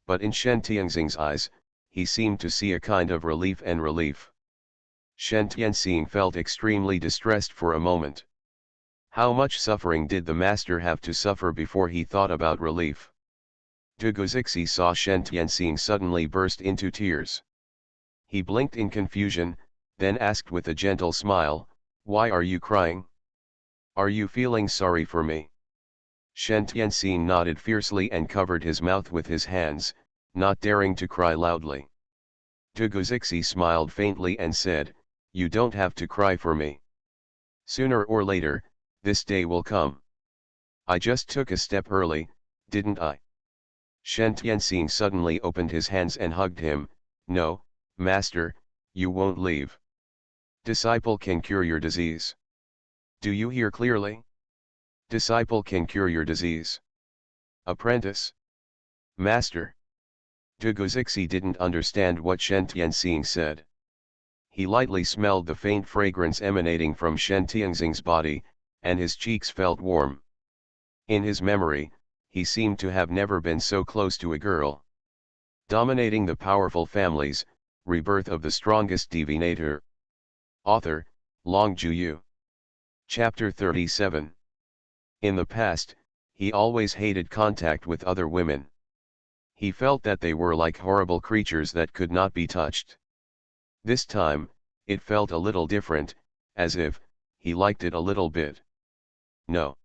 But in Shen Tianxing's eyes, he seemed to see a kind of relief and relief. Shen Tianxing felt extremely distressed for a moment. How much suffering did the master have to suffer before he thought about relief? Zhuge Zixi saw Shen Tianxing suddenly burst into tears. He blinked in confusion, then asked with a gentle smile, "Why are you crying? Are you feeling sorry for me?" Shen Tianxing nodded fiercely and covered his mouth with his hands, not daring to cry loudly. Zhuge Zixi smiled faintly and said, "You don't have to cry for me. Sooner or later, this day will come. I just took a step early, didn't I?" Shen Tianxing suddenly opened his hands and hugged him. No, master, you won't leave. Disciple can cure your disease. Do you hear clearly? Disciple can cure your disease. Apprentice. Master. Duguzixi didn't understand what Shen Tianxing said. He lightly smelled the faint fragrance emanating from Shen Tianxing's body, and his cheeks felt warm. In his memory, he seemed to have never been so close to a girl. Dominating the Powerful Families, Rebirth of the Strongest Divinator. Author, Long Juyu. Chapter 37. In the past, he always hated contact with other women. He felt that they were like horrible creatures that could not be touched. This time, it felt a little different, as if he liked it a little bit. No.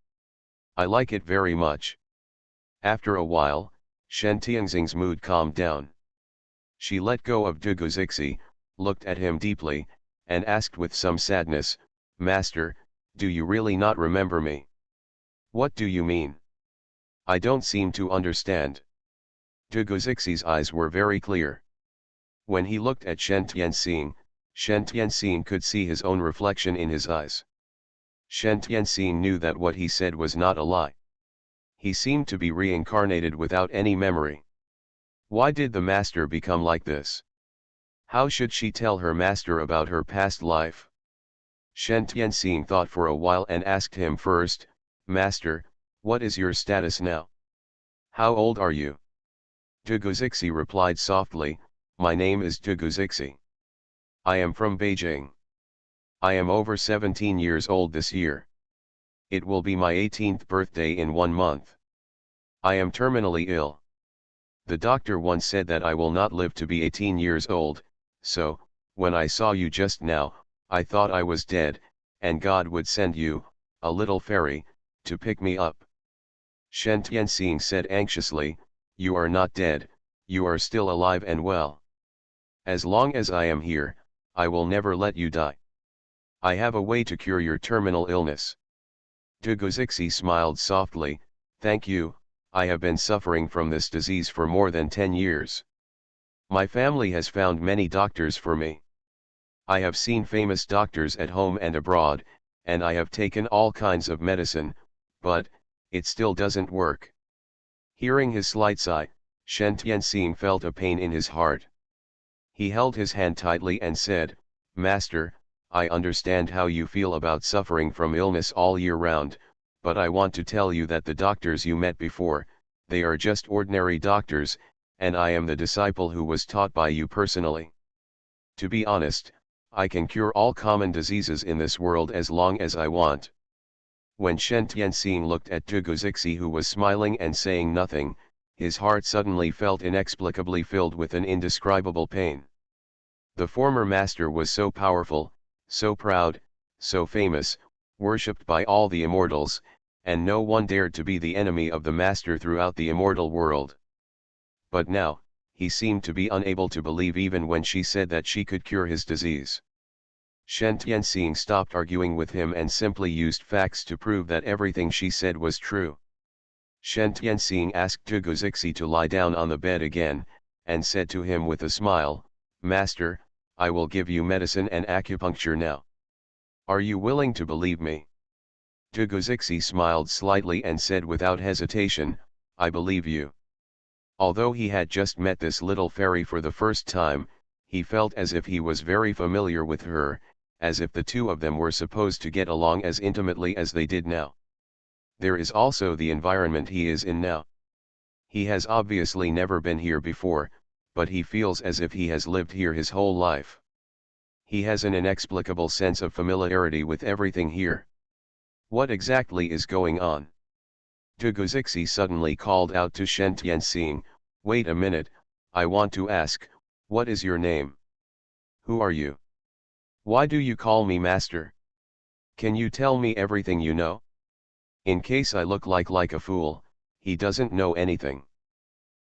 I like it very much. After a while, Shen Tianxing's mood calmed down. She let go of Duguzixi, looked at him deeply, and asked with some sadness, Master, do you really not remember me? What do you mean? I don't seem to understand. Duguzixi's eyes were very clear. When he looked at Shen Tianxing could see his own reflection in his eyes. Shen Tianxing knew that what he said was not a lie. He seemed to be reincarnated without any memory. Why did the master become like this? How should she tell her master about her past life? Shen Tianxing thought for a while and asked him first, Master, what is your status now? How old are you? Duguzixi replied softly, My name is Duguzixi. I am from Beijing. I am over 17 years old this year. It will be my 18th birthday in 1 month. I am terminally ill. The doctor once said that I will not live to be 18 years old, so, when I saw you just now, I thought I was dead, and God would send you, a little fairy, to pick me up. Shen Tianxing said anxiously, You are not dead, you are still alive and well. As long as I am here, I will never let you die. I have a way to cure your terminal illness. Duguzixi smiled softly, Thank you, I have been suffering from this disease for more than 10 years. My family has found many doctors for me. I have seen famous doctors at home and abroad, and I have taken all kinds of medicine, but it still doesn't work. Hearing his slight sigh, Shen Tianxing felt a pain in his heart. He held his hand tightly and said, Master, I understand how you feel about suffering from illness all year round, but I want to tell you that the doctors you met before, they are just ordinary doctors, and I am the disciple who was taught by you personally. To be honest, I can cure all common diseases in this world as long as I want. When Shen Tianxing looked at Duguzixi who was smiling and saying nothing, his heart suddenly felt inexplicably filled with an indescribable pain. The former master was so powerful, so proud, so famous, worshipped by all the immortals, and no one dared to be the enemy of the master throughout the immortal world. But now, he seemed to be unable to believe even when she said that she could cure his disease. Shen Tianxing stopped arguing with him and simply used facts to prove that everything she said was true. Shen Tianxing asked Duguzixi to lie down on the bed again, and said to him with a smile, Master, I will give you medicine and acupuncture now. Are you willing to believe me? Duguzixi smiled slightly and said without hesitation, I believe you. Although he had just met this little fairy for the first time, he felt as if he was very familiar with her, as if the two of them were supposed to get along as intimately as they did now. There is also the environment he is in now. He has obviously never been here before, but he feels as if he has lived here his whole life. He has an inexplicable sense of familiarity with everything here. What exactly is going on? Duguzixi suddenly called out to Shen Tianxing, Wait a minute, I want to ask, what is your name? Who are you? Why do you call me master? Can you tell me everything you know? In case I look like a fool, he doesn't know anything.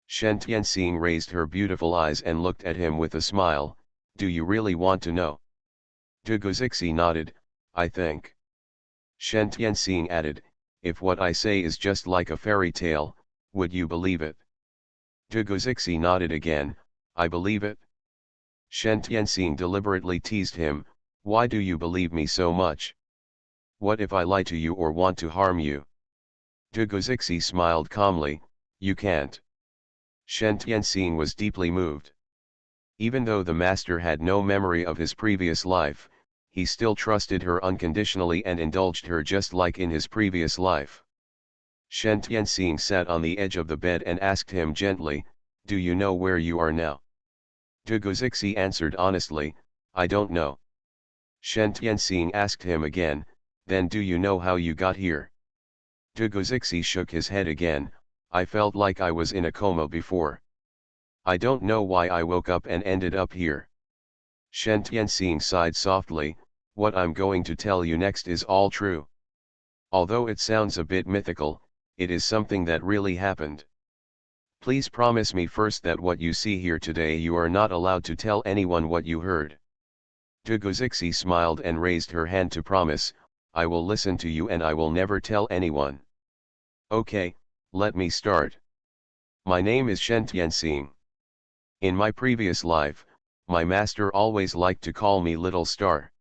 Shen Tianxing raised her beautiful eyes and looked at him with a smile, Do you really want to know? Duguzixi nodded, I think. Shen Tianxing added, If what I say is just like a fairy tale, would you believe it? Dugozixi nodded again, I believe it. Shen Tianxing deliberately teased him, why do you believe me so much? What if I lie to you or want to harm you? Dugozixi smiled calmly, you can't. Shen Tianxing was deeply moved. Even though the master had no memory of his previous life, he still trusted her unconditionally and indulged her just like in his previous life. Shen Tianxing sat on the edge of the bed and asked him gently, do you know where you are now? Dugozixi answered honestly, I don't know. Shen Tianxing asked him again, then do you know how you got here? Dugozixi shook his head again, I felt like I was in a coma before. I don't know why I woke up and ended up here. Shen Tianxing sighed softly, what I'm going to tell you next is all true. Although it sounds a bit mythical, it is something that really happened. Please promise me first that what you see here today you are not allowed to tell anyone what you heard. Dugozixi smiled and raised her hand to promise, I will listen to you and I will never tell anyone. Okay, let me start. My name is Shen Tianxing. In my previous life, my master always liked to call me Little Star.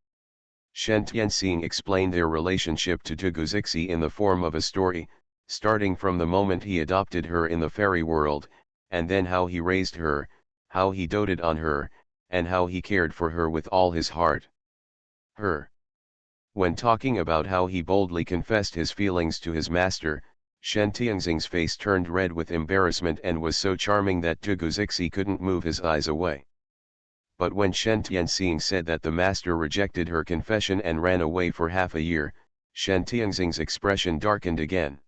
Shen Tianxing explained their relationship to Dugozixi in the form of a story, starting from the moment he adopted her in the fairy world, and then how he raised her, how he doted on her, and how he cared for her with all his heart. When talking about how he boldly confessed his feelings to his master, Shen Tianxing's face turned red with embarrassment and was so charming that Dugozixi couldn't move his eyes away. But when Shen Tianxing said that the master rejected her confession and ran away for half a year, Shen Tianxing's expression darkened again.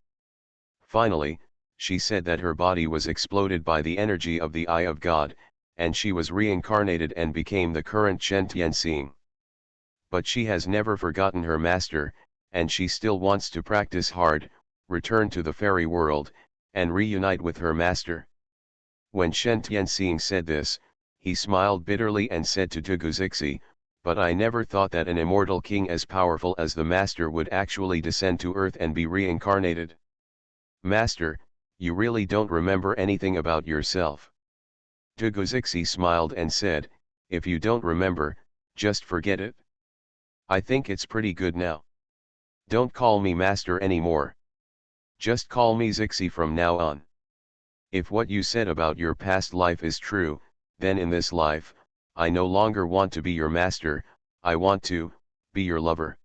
Finally, she said that her body was exploded by the energy of the Eye of God, and she was reincarnated and became the current Shen Tianxing. But she has never forgotten her master, and she still wants to practice hard, return to the fairy world, and reunite with her master. When Shen Tianxing said this, he smiled bitterly and said to Dugozixi, but I never thought that an immortal king as powerful as the master would actually descend to earth and be reincarnated. Master, you really don't remember anything about yourself. Dugozixi smiled and said, if you don't remember, just forget it. I think it's pretty good now. Don't call me master anymore. Just call me Zixi from now on. If what you said about your past life is true, then in this life, I no longer want to be your master, I want to be your lover.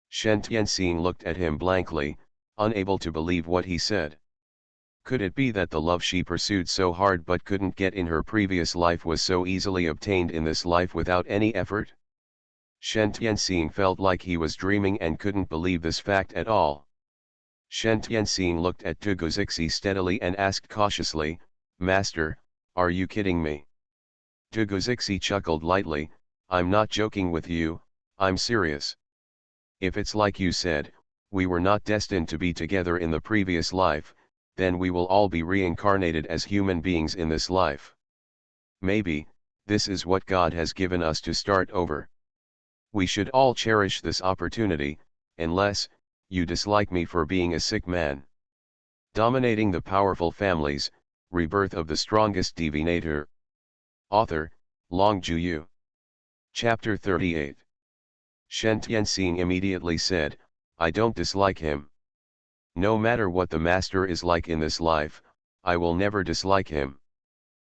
Shen Tianxing looked at him blankly, unable to believe what he said. Could it be that the love she pursued so hard but couldn't get in her previous life was so easily obtained in this life without any effort? Shen Tianxing felt like he was dreaming and couldn't believe this fact at all. Shen Tianxing looked at Dugozixi steadily and asked cautiously, Master, are you kidding me? Dugozixi chuckled lightly, I'm not joking with you, I'm serious. If it's like you said, we were not destined to be together in the previous life, then we will all be reincarnated as human beings in this life. Maybe, this is what God has given us to start over. We should all cherish this opportunity, unless, you dislike me for being a sick man. Dominating the Powerful Families, Rebirth of the Strongest Divinator. Author, Long Juyu. Chapter 38. Shen Tianxing immediately said, I don't dislike him. No matter what the master is like in this life, I will never dislike him.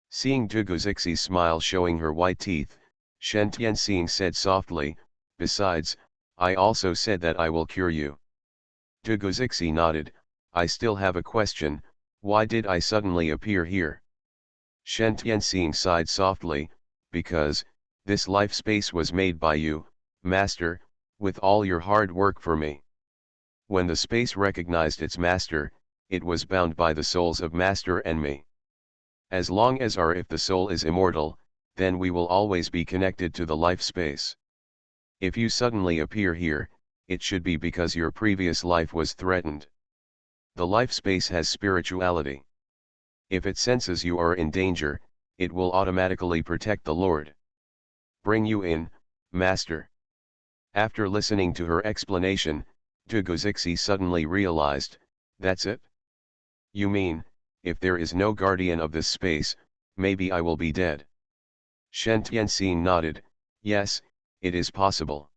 Seeing Duguzixi's smile showing her white teeth, Shen Tianxing said softly, besides, I also said that I will cure you. Duguzixi nodded, I still have a question, why did I suddenly appear here? Shen Tianxing sighed softly, because, this life space was made by you, master, with all your hard work for me. When the space recognized its master, it was bound by the souls of master and me. As long as if the soul is immortal, then we will always be connected to the life space. If you suddenly appear here, it should be because your previous life was threatened. The life space has spirituality. If it senses you are in danger, it will automatically protect the Lord. Bring you in, master. After listening to her explanation, Duguzixi suddenly realized, that's it? You mean, if there is no guardian of this space, maybe I will be dead. Shen Tianxing nodded, yes, it is possible.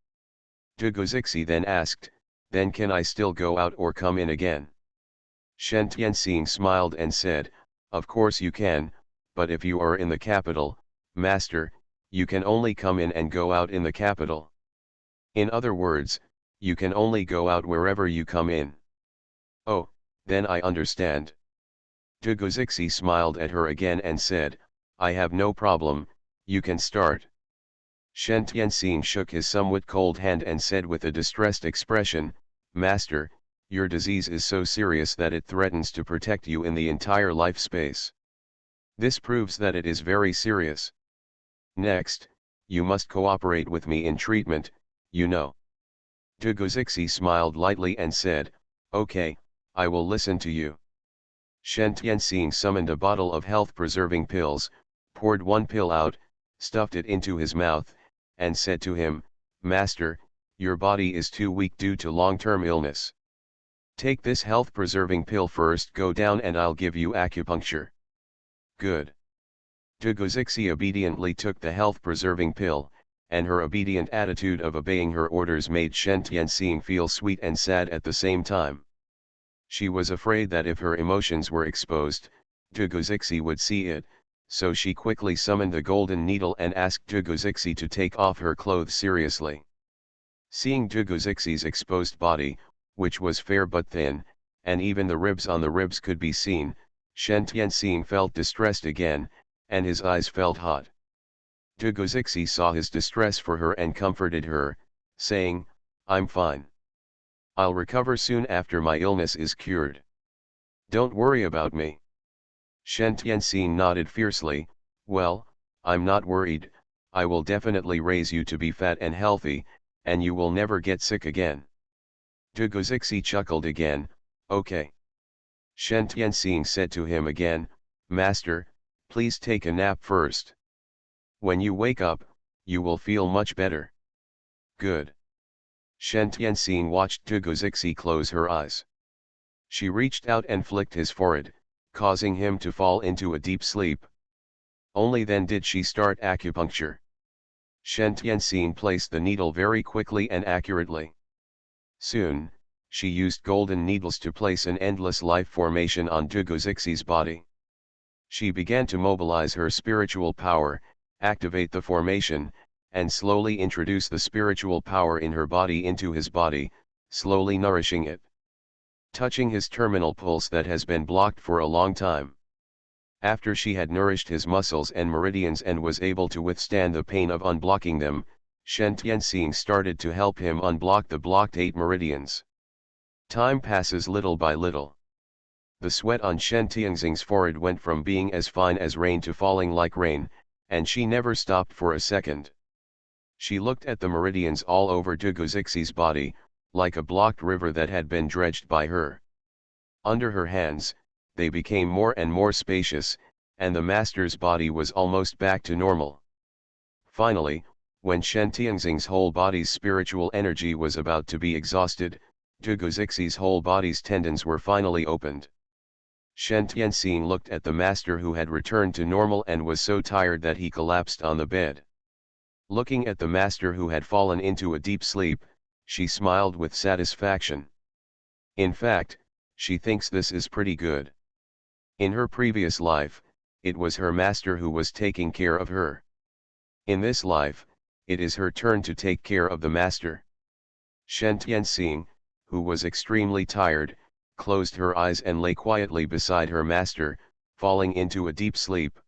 Dugozixi then asked, then can I still go out or come in again? Shen Tianxing smiled and said, of course you can, but if you are in the capital, master, you can only come in and go out in the capital. In other words, you can only go out wherever you come in. Oh, then I understand. Dugozixi smiled at her again and said, I have no problem, you can start. Shen Tianxing shook his somewhat cold hand and said with a distressed expression, Master, your disease is so serious that it threatens to protect you in the entire life space. This proves that it is very serious. Next, you must cooperate with me in treatment, you know. Dugozixi smiled lightly and said, okay, I will listen to you. Shen Tianxing summoned a bottle of health-preserving pills, poured one pill out, stuffed it into his mouth, and said to him, Master, your body is too weak due to long-term illness. Take this health-preserving pill first, go down and I'll give you acupuncture. Good. Dugozixi obediently took the health-preserving pill, and her obedient attitude of obeying her orders made Shen Tianxing feel sweet and sad at the same time. She was afraid that if her emotions were exposed, Dugozixi would see it, so she quickly summoned the golden needle and asked Dugozixi to take off her clothes seriously. Seeing Dugozixi's exposed body, which was fair but thin, and even the ribs on the ribs could be seen, Shen Tianxing felt distressed again, and his eyes felt hot. Dugozixi saw his distress for her and comforted her, saying, I'm fine. I'll recover soon after my illness is cured. Don't worry about me. Shen Tianxing nodded fiercely, well, I'm not worried, I will definitely raise you to be fat and healthy, and you will never get sick again. Dugozixi chuckled again, okay. Shen Tianxing said to him again, Master, please take a nap first. When you wake up, you will feel much better. Good. Shen Tianxing watched Dugozixi close her eyes. She reached out and flicked his forehead, causing him to fall into a deep sleep. Only then did she start acupuncture. Shen Tianxing placed the needle very quickly and accurately. Soon, she used golden needles to place an endless life formation on Dugozixi's body. She began to mobilize her spiritual power, activate the formation, and slowly introduce the spiritual power in her body into his body, slowly nourishing it. Touching his terminal pulse that has been blocked for a long time. After she had nourished his muscles and meridians and was able to withstand the pain of unblocking them, Shen Tianxing started to help him unblock the blocked 8 meridians. Time passes little by little. The sweat on Shen Tianxing's forehead went from being as fine as rain to falling like rain, and she never stopped for a second. She looked at the meridians all over Dugozixi's body, like a blocked river that had been dredged by her. Under her hands, they became more and more spacious, and the master's body was almost back to normal. Finally, when Shen Tianxing's whole body's spiritual energy was about to be exhausted, Dugozixi's whole body's tendons were finally opened. Shen Tianxing looked at the master who had returned to normal and was so tired that he collapsed on the bed. Looking at the master who had fallen into a deep sleep, she smiled with satisfaction. In fact, she thinks this is pretty good. In her previous life, it was her master who was taking care of her. In this life, it is her turn to take care of the master. Shen Tianxing, who was extremely tired, closed her eyes and lay quietly beside her master, falling into a deep sleep.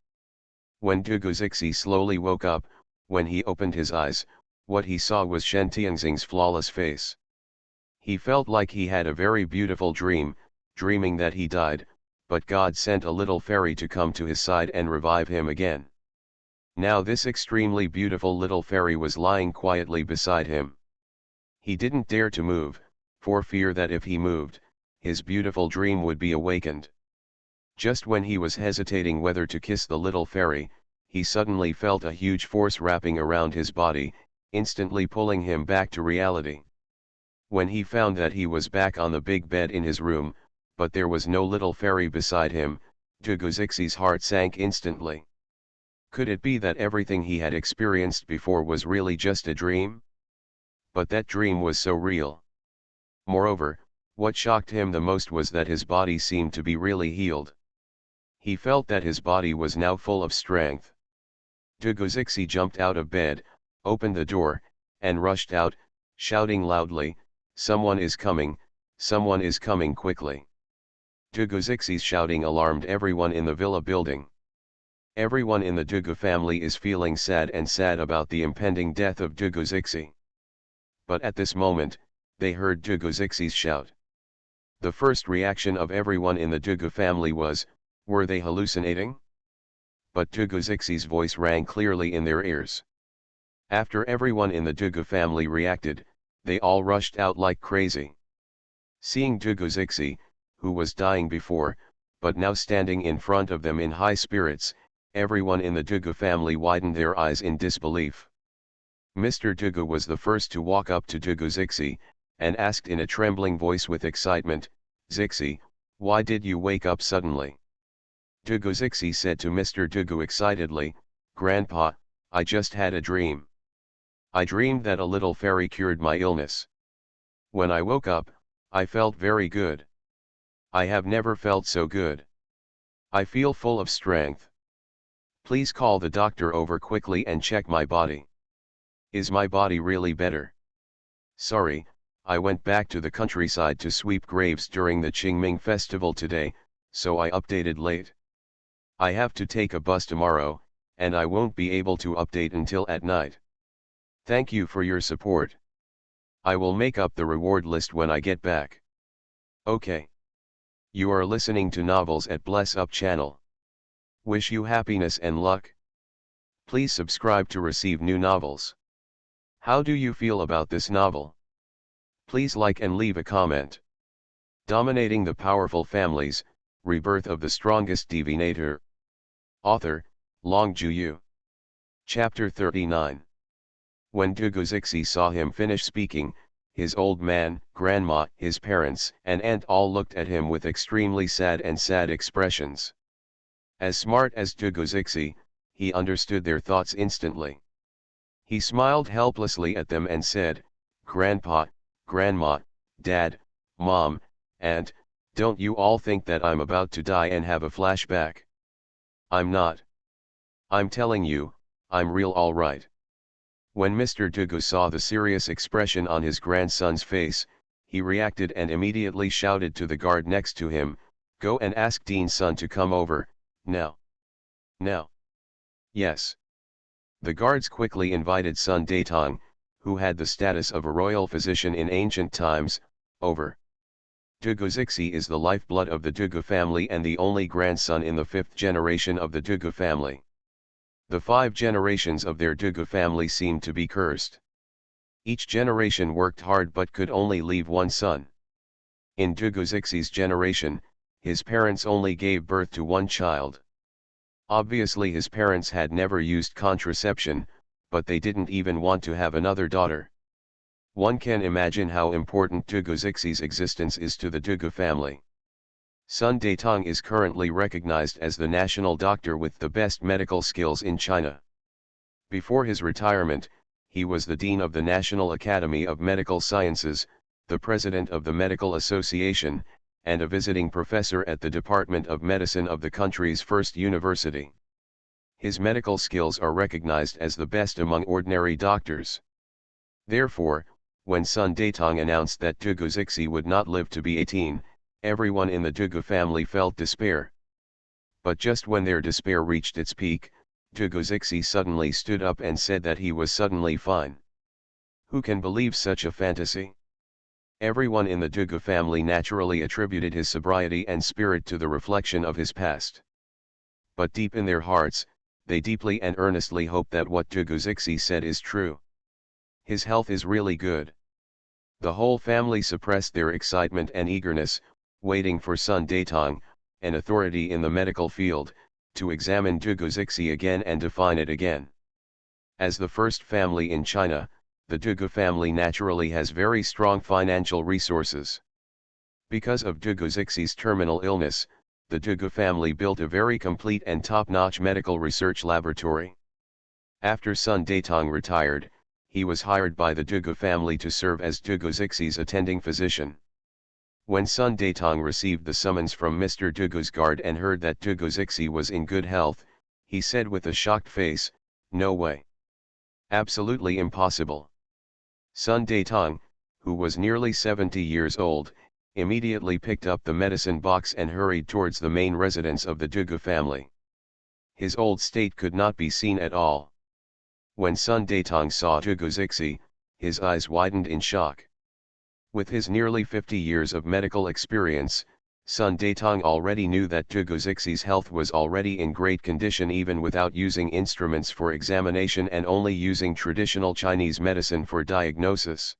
When Dugozixi slowly woke up, when he opened his eyes, what he saw was Shen Tianxing's flawless face. He felt like he had a very beautiful dream, dreaming that he died, but God sent a little fairy to come to his side and revive him again. Now this extremely beautiful little fairy was lying quietly beside him. He didn't dare to move, for fear that if he moved, his beautiful dream would be awakened. Just when he was hesitating whether to kiss the little fairy, he suddenly felt a huge force wrapping around his body, instantly pulling him back to reality. When he found that he was back on the big bed in his room, but there was no little fairy beside him, Duguzixi's heart sank instantly. Could it be that everything he had experienced before was really just a dream? But that dream was so real. Moreover, what shocked him the most was that his body seemed to be really healed. He felt that his body was now full of strength. Duguzixi jumped out of bed, opened the door, and rushed out, shouting loudly, "Someone is coming quickly." Duguzixi's shouting alarmed everyone in the villa building. Everyone in the Dugu family is feeling sad about the impending death of Duguzixi. But at this moment, they heard Duguzixi's shout. The first reaction of everyone in the Dugu family was, were they hallucinating? But Duguzixi's voice rang clearly in their ears. After everyone in the Dugu family reacted, they all rushed out like crazy. Seeing Duguzixi, who was dying before, but now standing in front of them in high spirits, everyone in the Dugu family widened their eyes in disbelief. Mr. Dugu was the first to walk up to Duguzixi, and asked in a trembling voice with excitement, "Zixi, why did you wake up suddenly?" Duguzixi said to Mr. Dugu excitedly, "Grandpa, I just had a dream. I dreamed that a little fairy cured my illness. When I woke up, I felt very good. I have never felt so good. I feel full of strength. Please call the doctor over quickly and check my body. Is my body really better? Sorry, I went back to the countryside to sweep graves during the Qingming festival today, so I updated late. I have to take a bus tomorrow, and I won't be able to update until at night. Thank you for your support. I will make up the reward list when I get back. Okay. You are listening to Novels at Bless Up channel. Wish you happiness and luck. Please subscribe to receive new novels. How do you feel about this novel? Please like and leave a comment. Dominating the Powerful Families, Rebirth of the Strongest Divinator. Author, Long Juyu. Chapter 39. When Duguzixi saw him finish speaking, his old man, grandma, his parents, and aunt all looked at him with extremely sad expressions. As smart as Duguzixi, he understood their thoughts instantly. He smiled helplessly at them and said, "Grandpa, Grandma, Dad, Mom, Aunt, don't you all think that I'm about to die and have a flashback? I'm not. I'm telling you, I'm real all right." When Mr. Dugu saw the serious expression on his grandson's face, he reacted and immediately shouted to the guard next to him, "Go and ask Dean's son to come over, now. Now." Yes. The guards quickly invited son Datong, who had the status of a royal physician in ancient times, over. Duguzixi is the lifeblood of the Dugu family and the only grandson in the 5th generation of the Dugu family. The 5 generations of their Dugu family seemed to be cursed. Each generation worked hard but could only leave one son. In Duguzixi's generation, his parents only gave birth to one child. Obviously his parents had never used contraception, but they didn't even want to have another daughter. One can imagine how important Duguzixi's existence is to the Dugu family. Sun Datong is currently recognized as the national doctor with the best medical skills in China. Before his retirement, he was the dean of the National Academy of Medical Sciences, the president of the Medical Association, and a visiting professor at the Department of Medicine of the country's first university. His medical skills are recognized as the best among ordinary doctors. Therefore, when Sun Datong announced that Duguzixi would not live to be 18, everyone in the Dugu family felt despair. But just when their despair reached its peak, Duguzixi suddenly stood up and said that he was suddenly fine. Who can believe such a fantasy? Everyone in the Dugu family naturally attributed his sobriety and spirit to the reflection of his past. But deep in their hearts, they deeply and earnestly hope that what Duguzixi said is true. His health is really good. The whole family suppressed their excitement and eagerness, waiting for Sun Datong, an authority in the medical field, to examine Duguzixi again and define it again. As the first family in China, the Dugu family naturally has very strong financial resources. Because of Duguzixi's terminal illness, the Dugu family built a very complete and top-notch medical research laboratory. After Sun Datong retired, he was hired by the Dugu family to serve as Dugu Xixi's attending physician. When Sun Datong received the summons from Mr. Dugu's guard and heard that Dugu Xixi was in good health, he said with a shocked face, "No way. Absolutely impossible." Sun Datong, who was nearly 70 years old, immediately picked up the medicine box and hurried towards the main residence of the Dugu family. His old state could not be seen at all. When Sun Datong saw Dugu Xixi, his eyes widened in shock. With his nearly 50 years of medical experience, Sun Datong already knew that Dugu Xixi's health was already in great condition even without using instruments for examination and only using traditional Chinese medicine for diagnosis.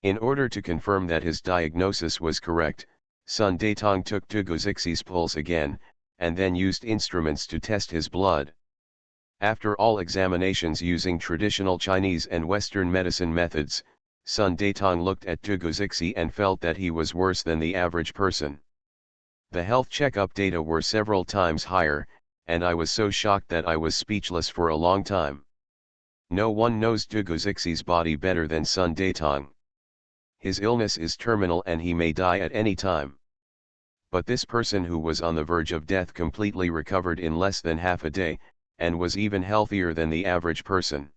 In order to confirm that his diagnosis was correct, Sun Datong took Dugu Xixi's pulse again, and then used instruments to test his blood. After all examinations using traditional Chinese and Western medicine methods, Sun Datong looked at Dugu Xixi and felt that he was worse than the average person. The health checkup data were several times higher, and I was so shocked that I was speechless for a long time. No one knows Dugu Xixi's body better than Sun Datong. His illness is terminal and he may die at any time. But this person who was on the verge of death completely recovered in less than half a day, and was even healthier than the average person.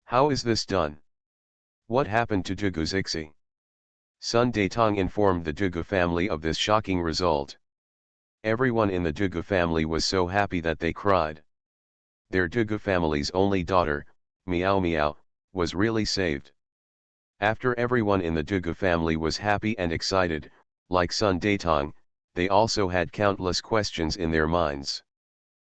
How is this done? What happened to Dugu Xixi? Sun Datong informed the Dugu family of this shocking result. Everyone in the Dugu family was so happy that they cried. Their Dugu family's only daughter, Miao Miao, was really saved. After everyone in the Dugu family was happy and excited, like Sun Datong, they also had countless questions in their minds.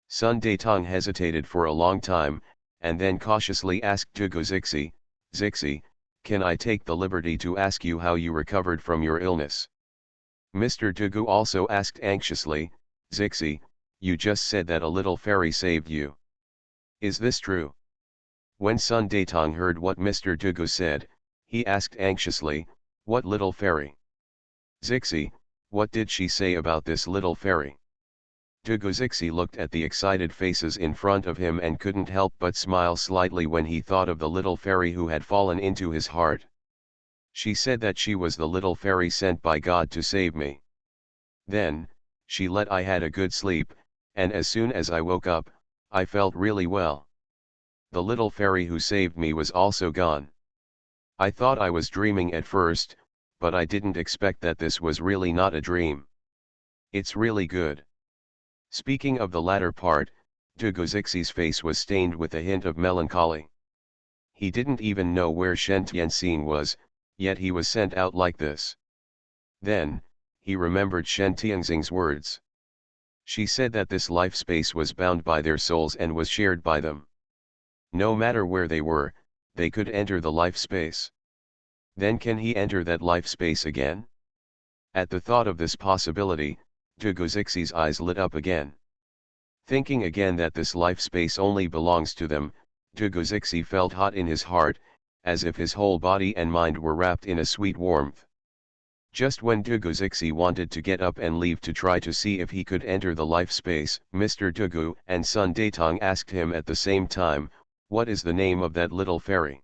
Sun Datong hesitated for a long time, and then cautiously asked Dugu Xixi, "Xixi, can I take the liberty to ask you how you recovered from your illness?" Mr. Dugu also asked anxiously, "Xixi, you just said that a little fairy saved you. Is this true?" When Sun Datong heard what Mr. Dugu said, he asked anxiously, "What little fairy? Xixi, what did she say about this little fairy?" Dugu Xixi looked at the excited faces in front of him and couldn't help but smile slightly when he thought of the little fairy who had fallen into his heart. "She said that she was the little fairy sent by God to save me. Then, I had a good sleep, and as soon as I woke up, I felt really well. The little fairy who saved me was also gone. I thought I was dreaming at first, but I didn't expect that this was really not a dream. It's really good." Speaking of the latter part, Dugu Xixi's face was stained with a hint of melancholy. He didn't even know where Shen Tianxing was, yet he was sent out like this. Then, he remembered Shen Tianxing's words. She said that this life space was bound by their souls and was shared by them. No matter where they were, they could enter the life space. Then can he enter that life space again? At the thought of this possibility, Dugu Xixi's eyes lit up again. Thinking again that this life space only belongs to them, Dugu Xixi felt hot in his heart, as if his whole body and mind were wrapped in a sweet warmth. Just when Dugu Xixi wanted to get up and leave to try to see if he could enter the life space, Mr. Dugu and Sun Datong asked him at the same time, "What is the name of that little fairy?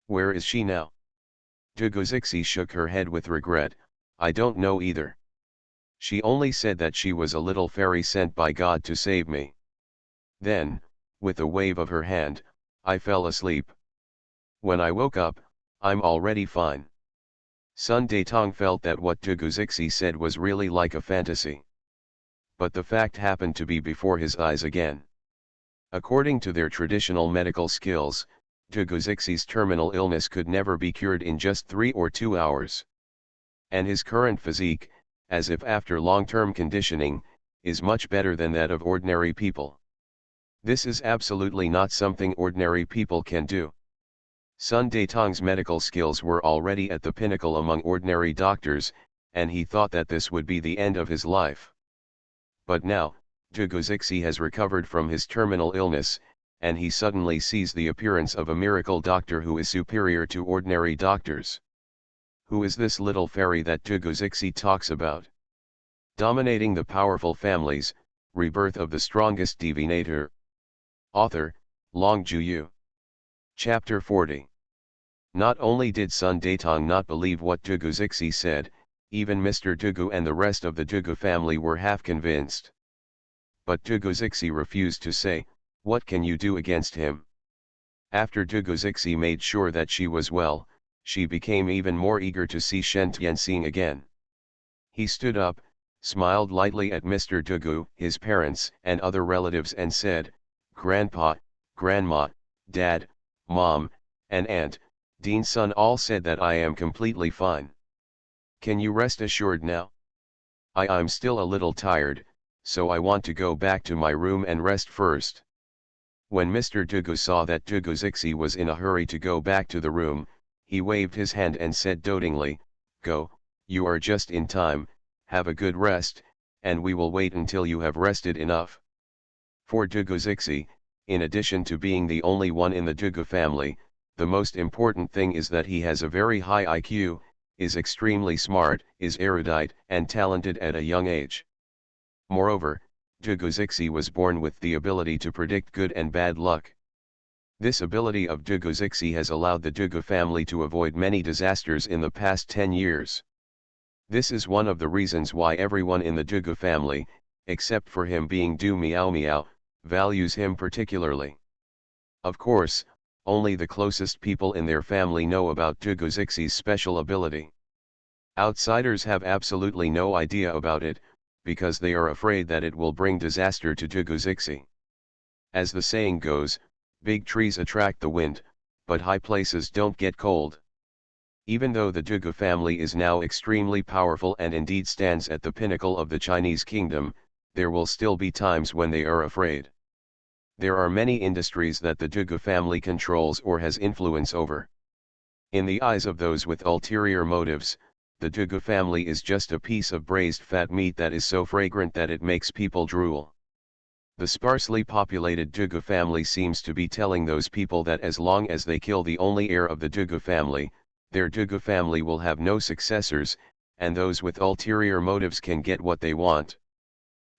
Where is she now?" Dugu Xixi shook her head with regret, "I don't know either. She only said that she was a little fairy sent by God to save me. Then, with a wave of her hand, I fell asleep. When I woke up, I'm already fine." Sun Datong felt that what Dugu Xixi said was really like a fantasy. But the fact happened to be before his eyes again. According to their traditional medical skills, Dugu Xixi's terminal illness could never be cured in just 3 or 2 hours. And his current physique, as if after long-term conditioning, is much better than that of ordinary people. This is absolutely not something ordinary people can do. Sun Datong's medical skills were already at the pinnacle among ordinary doctors, and he thought that this would be the end of his life. But now, Dugu Xixi has recovered from his terminal illness, and he suddenly sees the appearance of a miracle doctor who is superior to ordinary doctors. Who is this little fairy that Dugu Xixi talks about? Dominating the Powerful Families, Rebirth of the Strongest Divinator. Author, Long Juyu. Chapter 40. Not only did Sun Datong not believe what Dugu Zixi said, even Mr. Dugu and the rest of the Dugu family were half convinced. But Dugu Zixi refused to say, "What can you do against him?" After Dugu Zixi made sure that she was well, she became even more eager to see Shen Tianxing again. He stood up, smiled lightly at Mr. Dugu, his parents and other relatives and said, "Grandpa, Grandma, Dad, Mom, and Aunt, Dean Sun all said that I am completely fine. Can you rest assured now? I'm still a little tired, so I want to go back to my room and rest first." When Mr. Dugu saw that Dugu Zixi was in a hurry to go back to the room, he waved his hand and said dotingly, "Go, you are just in time, have a good rest, and we will wait until you have rested enough." For Dugu Zixi, in addition to being the only one in the Dugu family, the most important thing is that he has a very high IQ, is extremely smart, is erudite and talented at a young age. Moreover, Dugu Zixi was born with the ability to predict good and bad luck. This ability of Dugu Zixi has allowed the Dugu family to avoid many disasters in the past 10 years. This is one of the reasons why everyone in the Dugu family, except for him being Du Miao Miao, values him particularly. Of course, only the closest people in their family know about Dugu Zixi's special ability. Outsiders have absolutely no idea about it, because they are afraid that it will bring disaster to Dugu Zixi. As the saying goes, big trees attract the wind, but high places don't get cold. Even though the Dugu family is now extremely powerful and indeed stands at the pinnacle of the Chinese kingdom, there will still be times when they are afraid. There are many industries that the Dugu family controls or has influence over. In the eyes of those with ulterior motives, the Dugu family is just a piece of braised fat meat that is so fragrant that it makes people drool. The sparsely populated Dugu family seems to be telling those people that as long as they kill the only heir of the Dugu family, their Dugu family will have no successors, and those with ulterior motives can get what they want.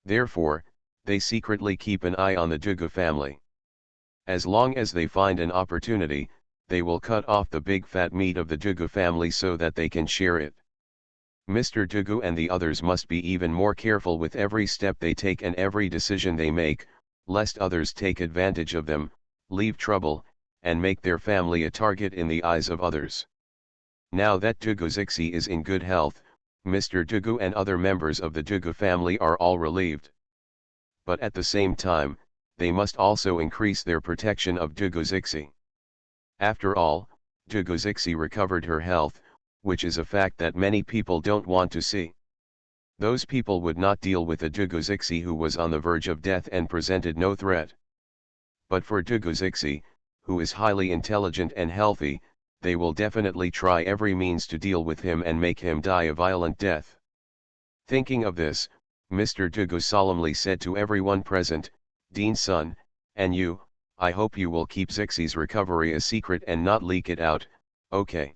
Therefore, they secretly keep an eye on the Dugu family. As long as they find an opportunity, they will cut off the big fat meat of the Dugu family so that they can share it. Mr. Dugu and the others must be even more careful with every step they take and every decision they make, lest others take advantage of them, leave trouble, and make their family a target in the eyes of others. Now that Dugu Zixi is in good health, Mr. Dugu and other members of the Dugu family are all relieved. But at the same time, they must also increase their protection of Dugu Zixi. After all, Dugu Zixi recovered her health, which is a fact that many people don't want to see. Those people would not deal with a Dugu Zixi who was on the verge of death and presented no threat. But for Dugu Zixi, who is highly intelligent and healthy, they will definitely try every means to deal with him and make him die a violent death. Thinking of this, Mr. Dugu solemnly said to everyone present, "Dean Sun, and you, I hope you will keep Zixi's recovery a secret and not leak it out, okay?"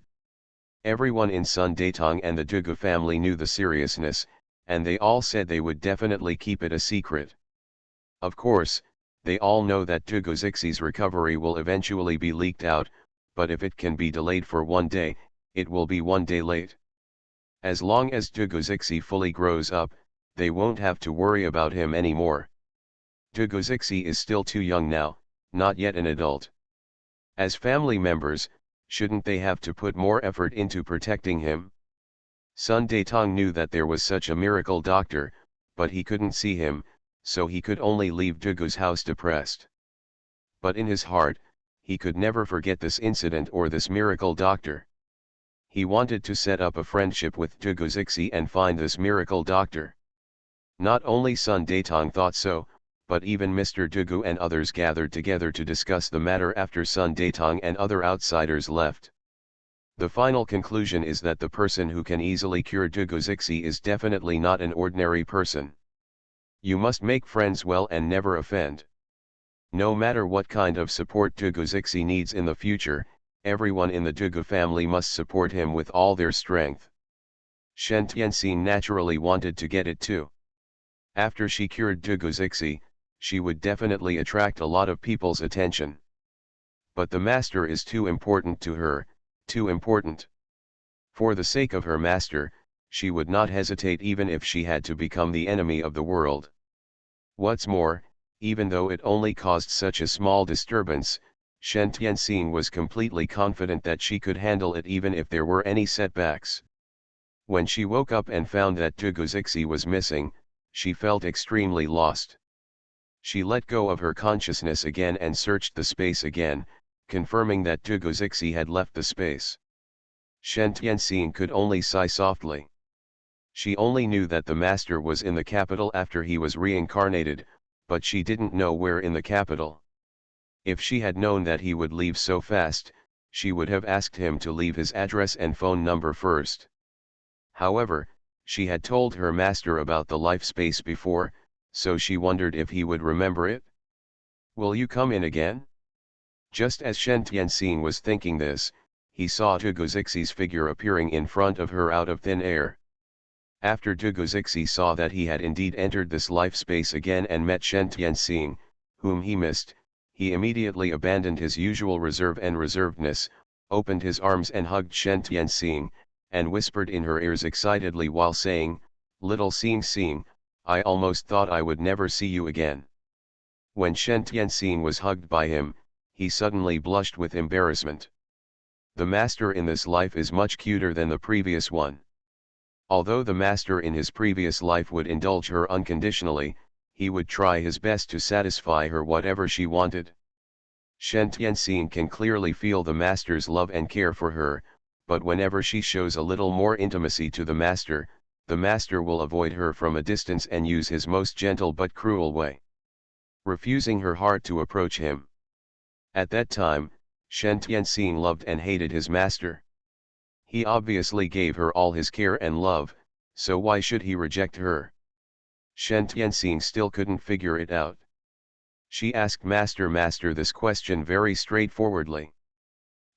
Everyone in Sun Datong and the Dugu family knew the seriousness, and they all said they would definitely keep it a secret. Of course, they all know that Dugu Zixi's recovery will eventually be leaked out, but if it can be delayed for one day, it will be one day late. As long as Dugu Zixi fully grows up, they won't have to worry about him anymore. Dugu Zixi is still too young now, not yet an adult. As family members, shouldn't they have to put more effort into protecting him? Sun Datong knew that there was such a miracle doctor, but he couldn't see him, so he could only leave Dugu's house depressed. But in his heart, he could never forget this incident or this miracle doctor. He wanted to set up a friendship with Dugu Zixi and find this miracle doctor. Not only Sun Datong thought so, but even Mr. Dugu and others gathered together to discuss the matter after Sun Datong and other outsiders left. The final conclusion is that the person who can easily cure Dugu Zixi is definitely not an ordinary person. You must make friends well and never offend. No matter what kind of support Dugu Zixi needs in the future, everyone in the Dugu family must support him with all their strength. Shen Tianxing naturally wanted to get it too. After she cured Duguzixi, she would definitely attract a lot of people's attention. But the master is too important to her, too important. For the sake of her master, she would not hesitate even if she had to become the enemy of the world. What's more, even though it only caused such a small disturbance, Shen Tianxing was completely confident that she could handle it even if there were any setbacks. When she woke up and found that Duguzixi was missing, she felt extremely lost. She let go of her consciousness again and searched the space again, confirming that Duguzixi had left the space. Shen Tianxing could only sigh softly. She only knew that the master was in the capital after he was reincarnated, but she didn't know where in the capital. If she had known that he would leave so fast, she would have asked him to leave his address and phone number first. However, she had told her master about the life space before, so she wondered if he would remember it. "Will you come in again?" Just as Shen Tianxing was thinking this, he saw Duguzixi's figure appearing in front of her out of thin air. After Duguzixi saw that he had indeed entered this life space again and met Shen Tianxing, whom he missed, he immediately abandoned his usual reserve and reservedness, opened his arms and hugged Shen Tianxing, and whispered in her ears excitedly while saying, "Little Xing Xing, I almost thought I would never see you again." When Shen Tianxing was hugged by him, he suddenly blushed with embarrassment. The master in this life is much cuter than the previous one. Although the master in his previous life would indulge her unconditionally, he would try his best to satisfy her whatever she wanted. Shen Tianxing can clearly feel the master's love and care for her, but whenever she shows a little more intimacy to the master will avoid her from a distance and use his most gentle but cruel way, refusing her heart to approach him. At that time, Shen Tianxing loved and hated his master. He obviously gave her all his care and love, so why should he reject her? Shen Tianxing still couldn't figure it out. She asked Master this question very straightforwardly.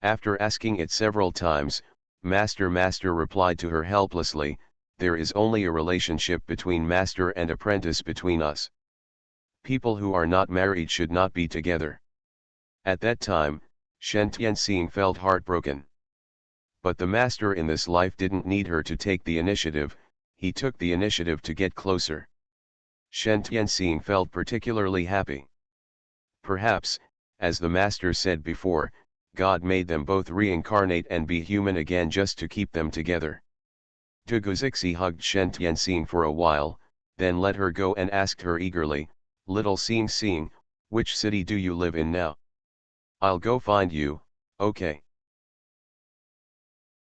After asking it several times, Master replied to her helplessly, "There is only a relationship between master and apprentice between us. People who are not married should not be together." At that time, Shen Tianxing felt heartbroken. But the master in this life didn't need her to take the initiative, he took the initiative to get closer. Shen Tianxing felt particularly happy. Perhaps, as the master said before, God made them both reincarnate and be human again just to keep them together. Duguzixi hugged Shen Tianxing for a while, then let her go and asked her eagerly, "Little Xing Xing, which city do you live in now? I'll go find you, okay?"